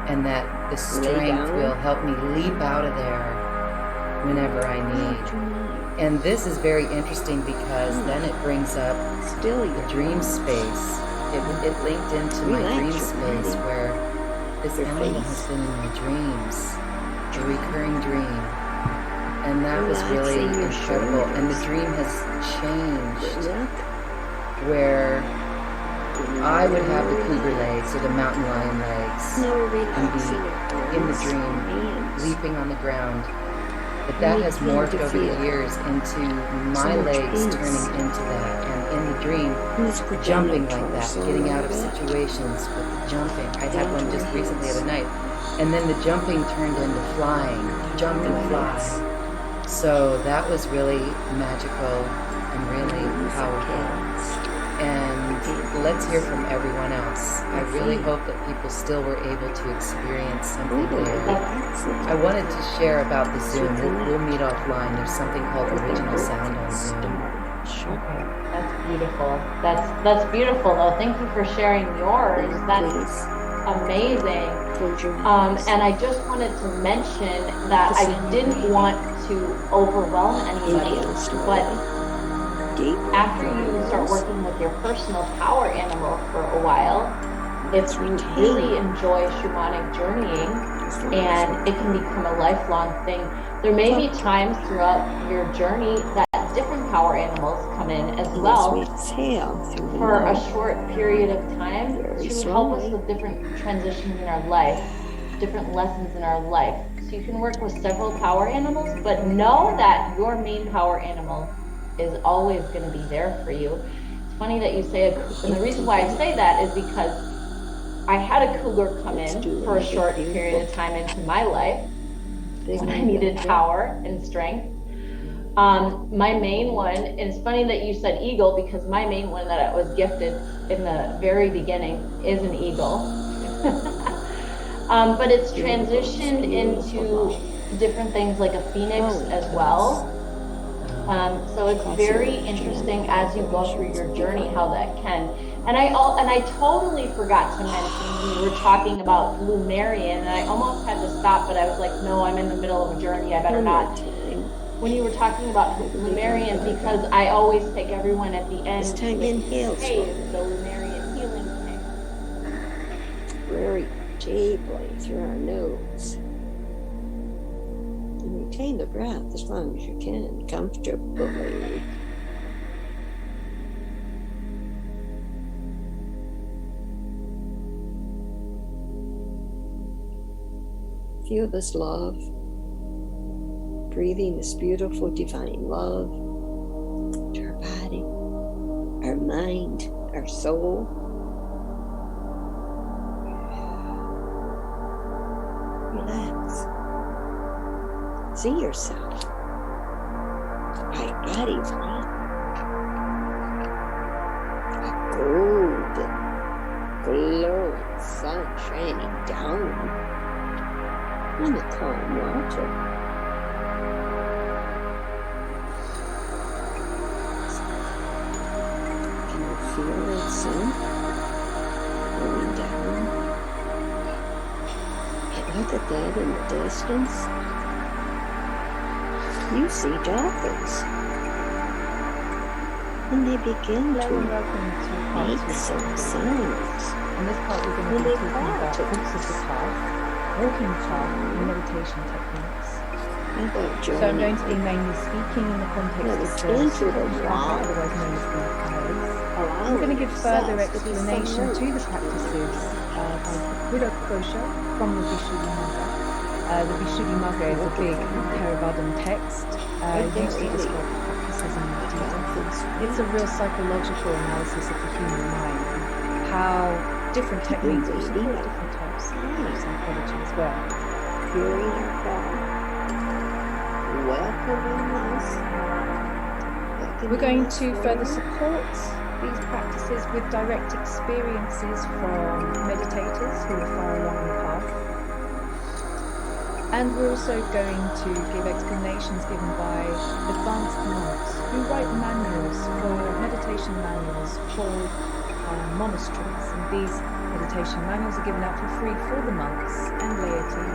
Speaker 8: and that the strength will help me leap out of there whenever I need. And this is very interesting because then it brings up the dream space. It linked into my dream space where this animal has been in my dreams, a recurring dream. And that was really incredible. And the dream has changed where I would have the cougar legs or the mountain lion legs and be in the dream, leaping on the ground. But that has morphed over the years into my legs turning into that, and in the dream, jumping like that, getting out of situations with the jumping. I had one just recently the other night, and then the jumping turned into flying, jump and fly. So that was really magical and really powerful. And let's hear from everyone else. I really hope that people still were able to experience something there. I wanted to share about the Zoom. We'll meet offline. There's something called Original Sound on Zoom.
Speaker 10: Okay, that's beautiful. That's beautiful, though. Thank you for sharing yours. That's amazing. And I just wanted to mention that I didn't want to overwhelm anybody, but after you start working with your personal power animal for a while, it's really enjoy shamanic journeying, and it can become a lifelong thing. There may be times throughout your journey that different power animals come in as well for a short period of time to help us with different transitions in our life, different lessons in our life. So you can work with several power animals, but know that your main power animal is always going to be there for you. It's funny that you say and the reason why I say that is because I had a cougar come in for a short period of time into my life when I needed power and strength. My main one, and it's funny that you said eagle, because my main one that I was gifted in the very beginning is an eagle. But it's transitioned into different things like a phoenix as well. So it's very interesting as you go through your journey how that can. And I totally forgot to mention when we were talking about Lumerian, and I almost had to stop, but I was like, no, I'm in the middle of a journey, I better not. When you were talking about Lumerian, because I always take everyone at the end to the Lumerian healing thing.
Speaker 15: Very deeply through our nose. And retain the breath as long as you can, comfortably. Feel this love, breathing this beautiful divine love to our body, our mind, our soul. Relax. See yourself. Right, ready, right? sun shining down on the calm water. Can you feel that sun going down? And look at that in the distance. You see dolphins. And they begin to make some sounds.
Speaker 3: In this part, we're going to be talking about books of the path, walking the path, and meditation techniques. So I'm going to be mainly speaking in the context of the Sutta, otherwise known as the Nikayas. I'm going to give further explanation to the practices by Buddha Kosha from the Vishuddhimagga. The Vishuddhimagga is a big Theravadan text used to describe the practices in detail. It's a real psychological analysis of the human mind, how different techniques will support different types of psychology as well.
Speaker 15: Hearing our call, welcoming us.
Speaker 3: We're going to further support these practices with direct experiences from meditators who are far along the path. And we're also going to give explanations given by advanced monks who write manuals meditation manuals for monasteries. And these meditation manuals are given out for free for the monks and laity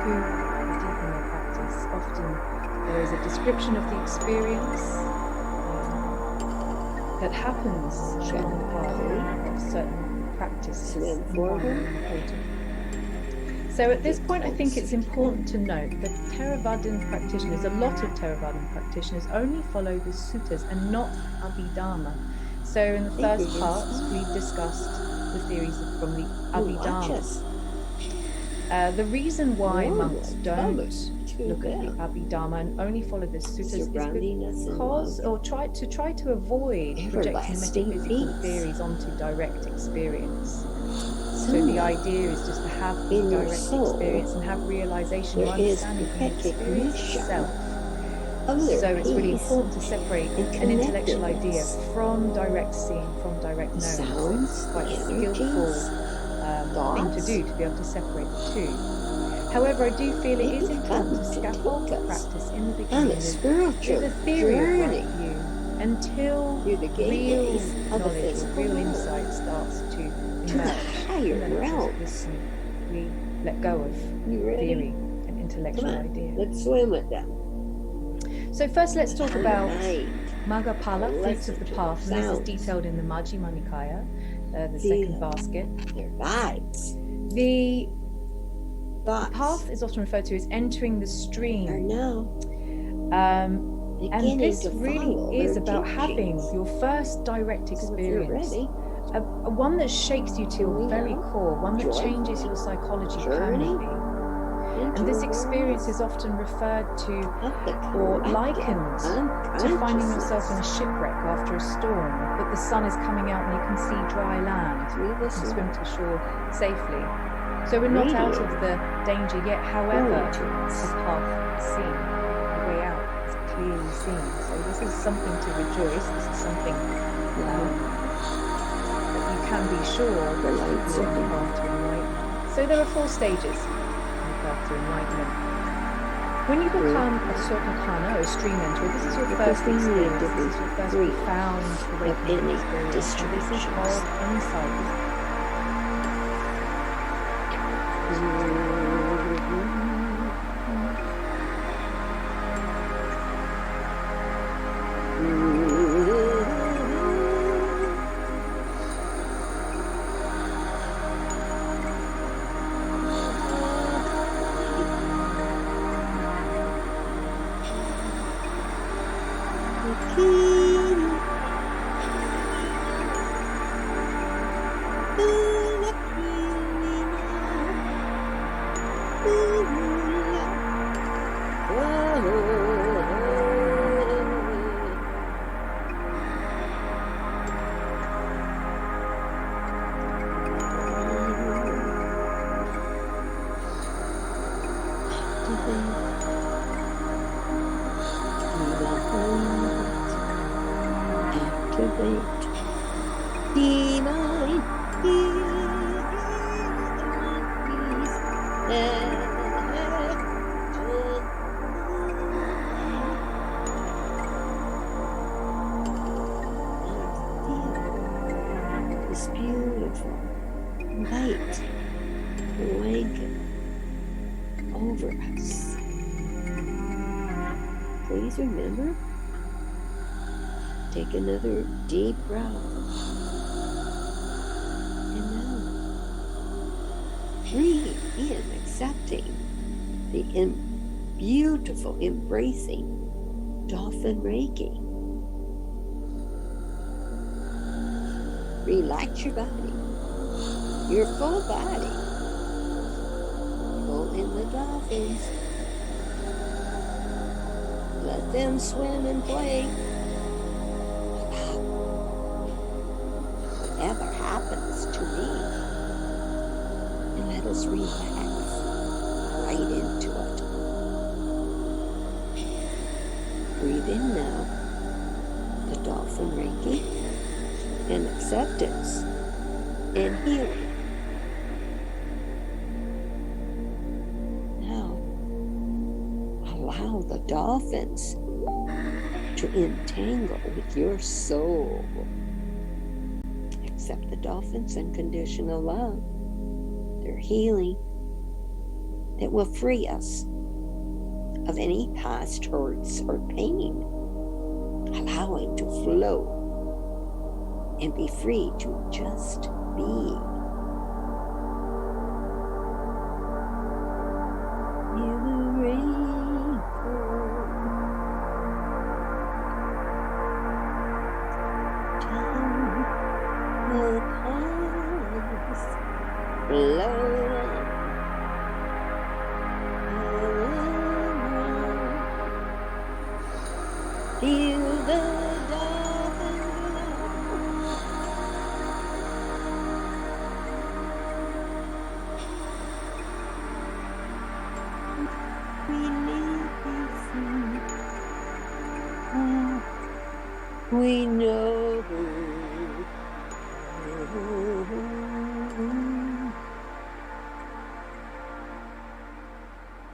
Speaker 3: who are deep in their practice. Often there is a description of the experience that happens along the path of certain practices. So at this point, I think it's important to note that Theravadan practitioners, a lot of Theravadan practitioners, only follow the suttas and not Abhidharma. So in the first part, we discussed the theories from the Abhidharma. The reason why monks don't look at the Abhidharma and only follow the suttas is because, or try to avoid projecting metaphysical theories onto direct experience. So the idea is just to have direct experience and have realization or understanding from the experience itself. So it's really important to separate an intellectual idea from direct seeing, from direct knowing. It's quite a skillful thing to do, to be able to separate the two. However, I do feel it is important to scaffold the practice in the beginning with a theory of right view until real knowledge, real insight starts to emerge. And then we let go of theory and intellectual idea.
Speaker 15: Let's swim with them.
Speaker 3: So first let's talk about Maggaphala, fruits of the path, and this is detailed in the Majjhima Nikaya, the second basket. The path is often referred to as entering the stream. And this really is about having your first direct experience, one that shakes you to your very core, one that changes your psychology permanently. And this experience is often referred to or likened to finding yourself in a shipwreck after a storm, but the sun is coming out and you can see dry land. You can swim to shore safely. So we're not out of the danger yet, however, the path is seen, the way out is clearly seen. So this is something to rejoice, this is something that you can be sure that you will be path to enlightenment. So there are 4 stages in the path to enlightenment. When you become a Sotapanna, or a stream enterer, this is your first experience, this is your first profound awakening experience. So this is called insight.
Speaker 15: This beautiful light blanket over us. Please remember, take another deep breath. And now, breathe in, accepting the beautiful, embracing dolphin Reiki. Relax your body, your full body. Pull in the dolphins. Let them swim and play. Whatever happens to me, and let us relax right into it. Breathe in now the dolphin Reiki and acceptance and healing. Now, allow the dolphins to entangle with your soul. Accept the dolphins' unconditional love, their healing that will free us of any past hurts or pain, allowing to flow and be free to just be. Feel the dolphin we know.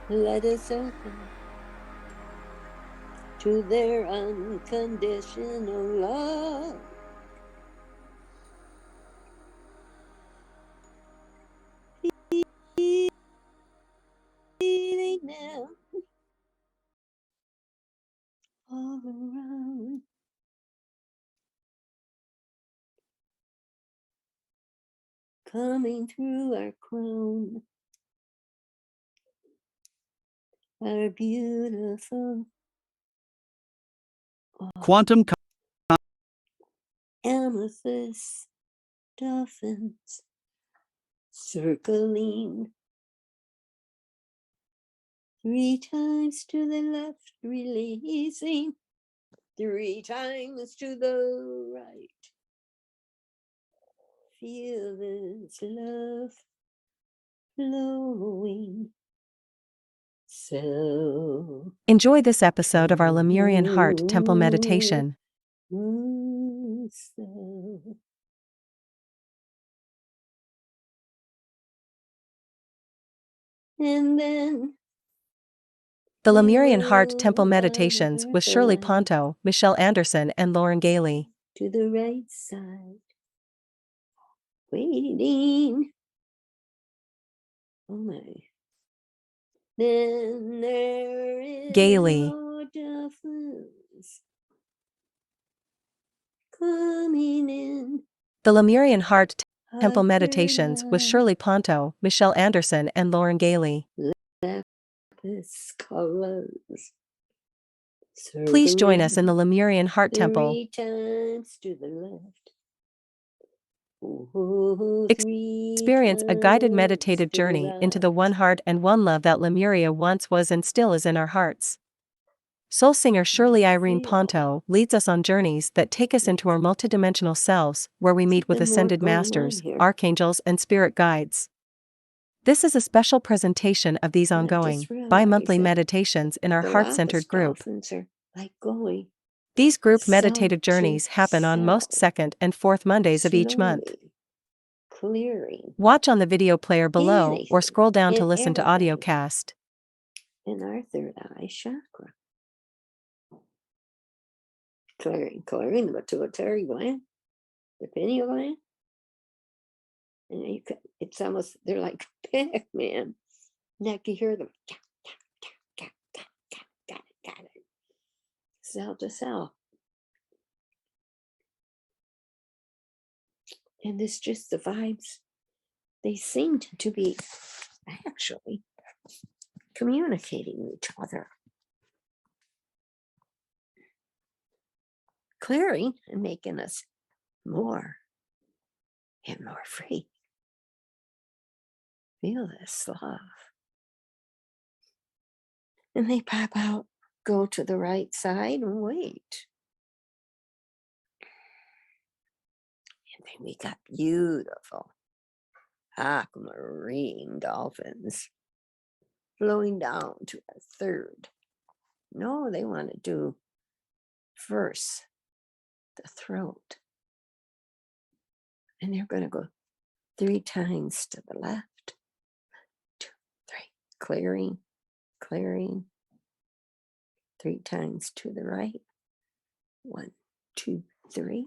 Speaker 15: Let us open to their unconditional love. Feeling now all around. Coming through our crown, our beautiful
Speaker 13: Quantum
Speaker 15: amethyst dolphins circling 3 times to the left, releasing 3 times to the right. Feel this love flowing. So
Speaker 6: enjoy this episode of our Lemurian Heart Temple Meditation.
Speaker 15: So. And then
Speaker 6: The Lemurian Heart Temple Meditations with Shirley Ponto, Michelle Anderson, and Lauren Gailey.
Speaker 15: To the right side, waiting. Oh my. Then there is
Speaker 6: Gailey.
Speaker 15: no dolphins coming in.
Speaker 6: The Lemurian Heart Temple Meditations with Shirley Ponto, Michelle Anderson, and Lauren Gailey.
Speaker 15: Lapis colors.
Speaker 6: Please join us in the Lemurian Heart
Speaker 15: 3
Speaker 6: Temple.
Speaker 15: times to the left. Oh, 3
Speaker 6: Experience a guided
Speaker 15: times
Speaker 6: meditative
Speaker 15: to the
Speaker 6: journey
Speaker 15: right.
Speaker 6: into the one heart and one love that Lemuria once was and still is in our hearts. Soul singer Shirley Irene Ponto leads us on journeys that take us into our multidimensional selves, where we meet with
Speaker 15: Something more
Speaker 6: ascended
Speaker 15: going on
Speaker 6: masters,
Speaker 15: here.
Speaker 6: archangels, and spirit guides. This is a special presentation of these
Speaker 15: And I
Speaker 6: ongoing,
Speaker 15: just realized
Speaker 6: bi-monthly
Speaker 15: that
Speaker 6: meditations in our
Speaker 15: the
Speaker 6: heart-centered
Speaker 15: lapis
Speaker 6: group.
Speaker 15: dolphins are like going
Speaker 6: These group
Speaker 15: cell
Speaker 6: meditative
Speaker 15: to
Speaker 6: journeys happen on most
Speaker 15: cell,
Speaker 6: second and fourth Mondays of each month.
Speaker 15: slowly clearing
Speaker 6: Watch on the video player below or
Speaker 15: anything
Speaker 6: scroll down to
Speaker 15: and
Speaker 6: listen to audio
Speaker 15: everything
Speaker 6: cast.
Speaker 15: in our third eye chakra. Clearing the pituitary gland, the pineal gland. And it's almost, they're like Pac-Man. And I can hear them. Got it. Cell to cell. And it's just the vibes. They seemed to be actually communicating with each other. Clearing and making us more and more free. Feel this love. And they pop out, go to the right side and wait. And then we got beautiful aquamarine dolphins flowing down to our third. No, they want to do first the throat. And they're going to go 3 times to the left. 2, 3. Clearing. 3 times to the right. 1, 2, 3.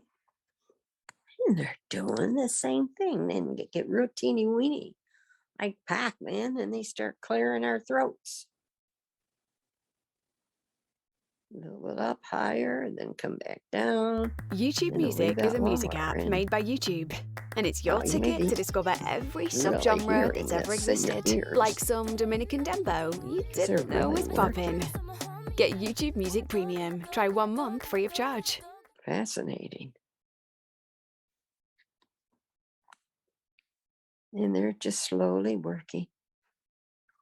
Speaker 15: And they're doing the same thing. Then we get real teeny weeny, like Pac-Man, and they start clearing our throats. A little bit up higher, and then come back down.
Speaker 16: YouTube Music is a music app made by YouTube, and it's your ticket to discover every subgenre that's ever existed. Like some Dominican dembo you didn't know was popping. Get YouTube Music Premium. Try 1 month free of charge.
Speaker 15: Fascinating. And they're just slowly working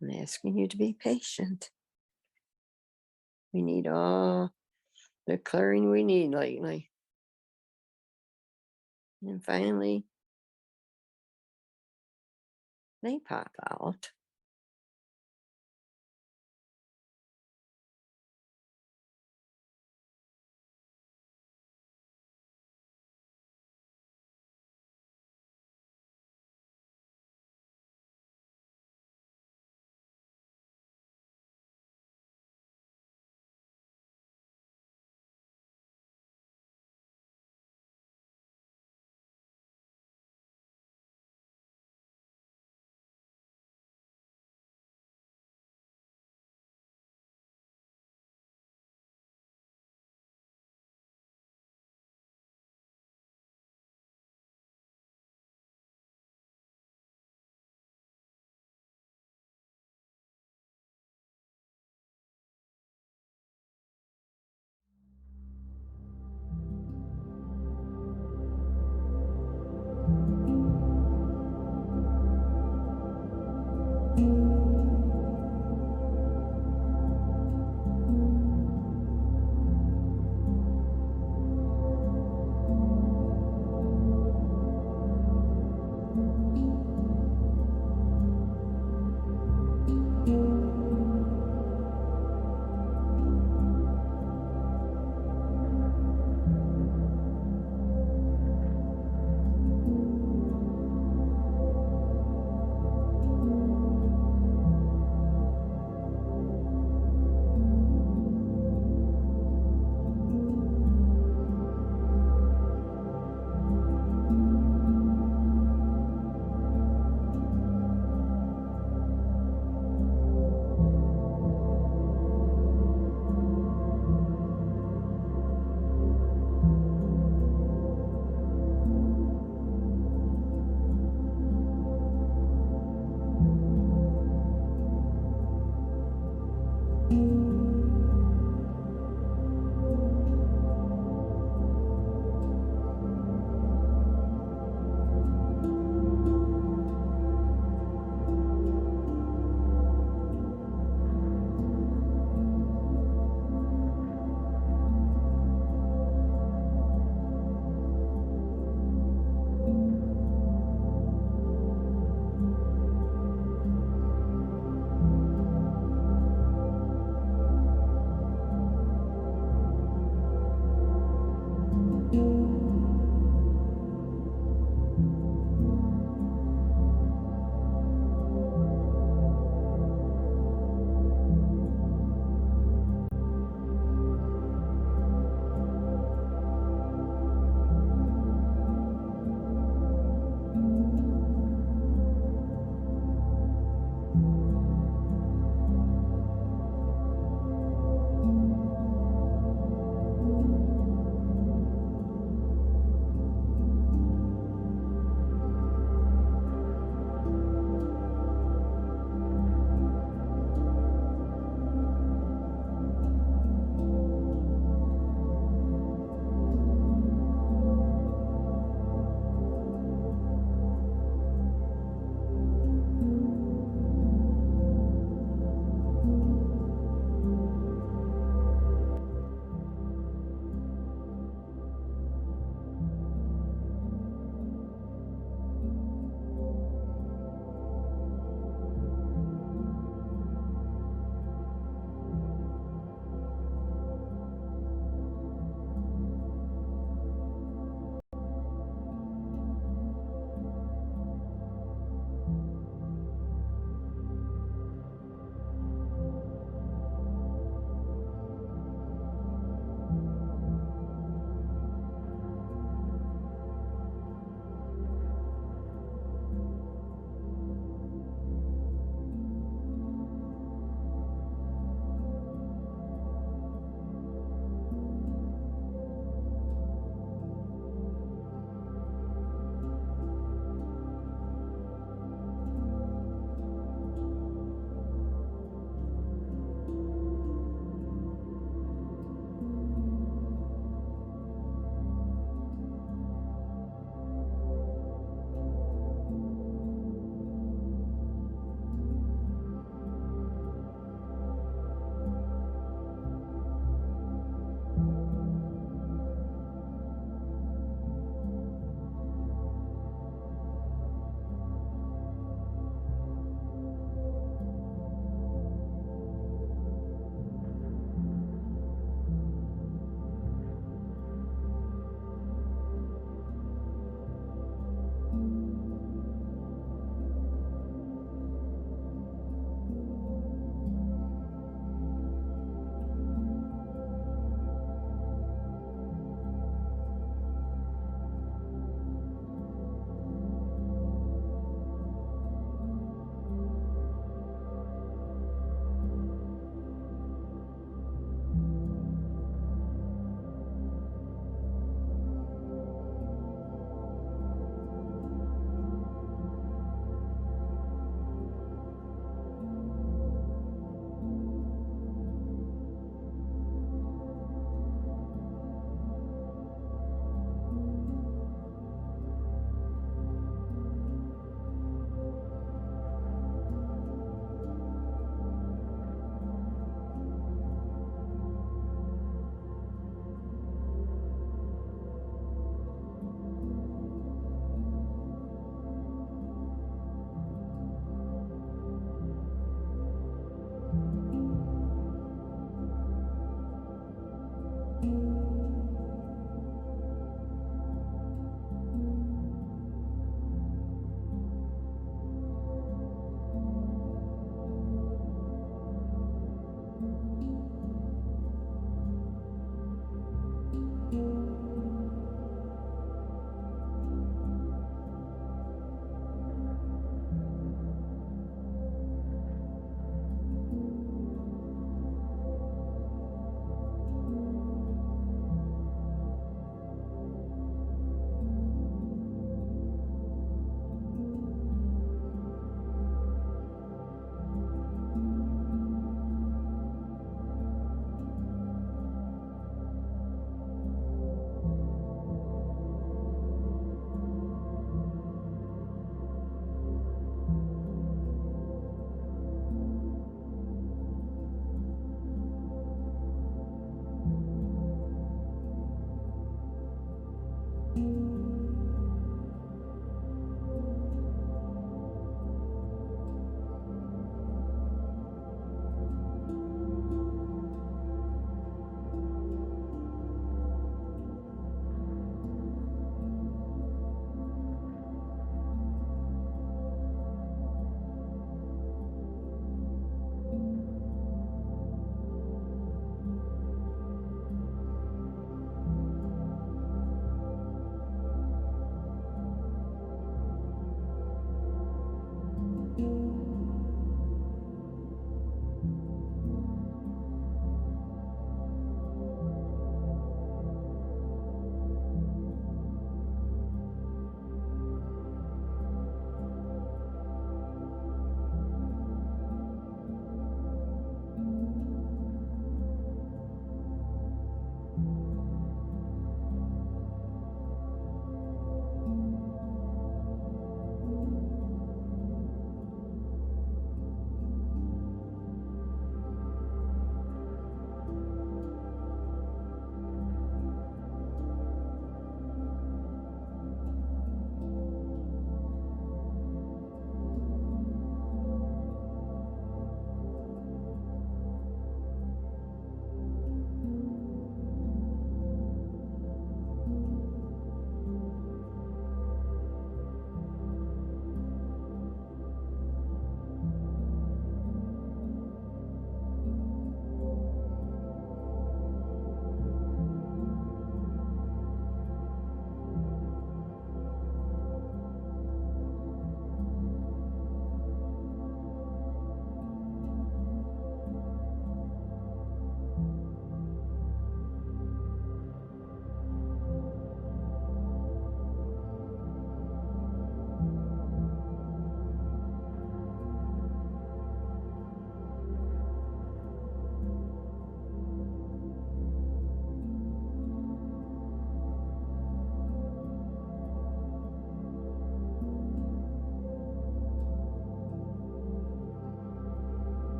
Speaker 15: and asking you to be patient. We need all the clearing we need lately. And finally, they pop out.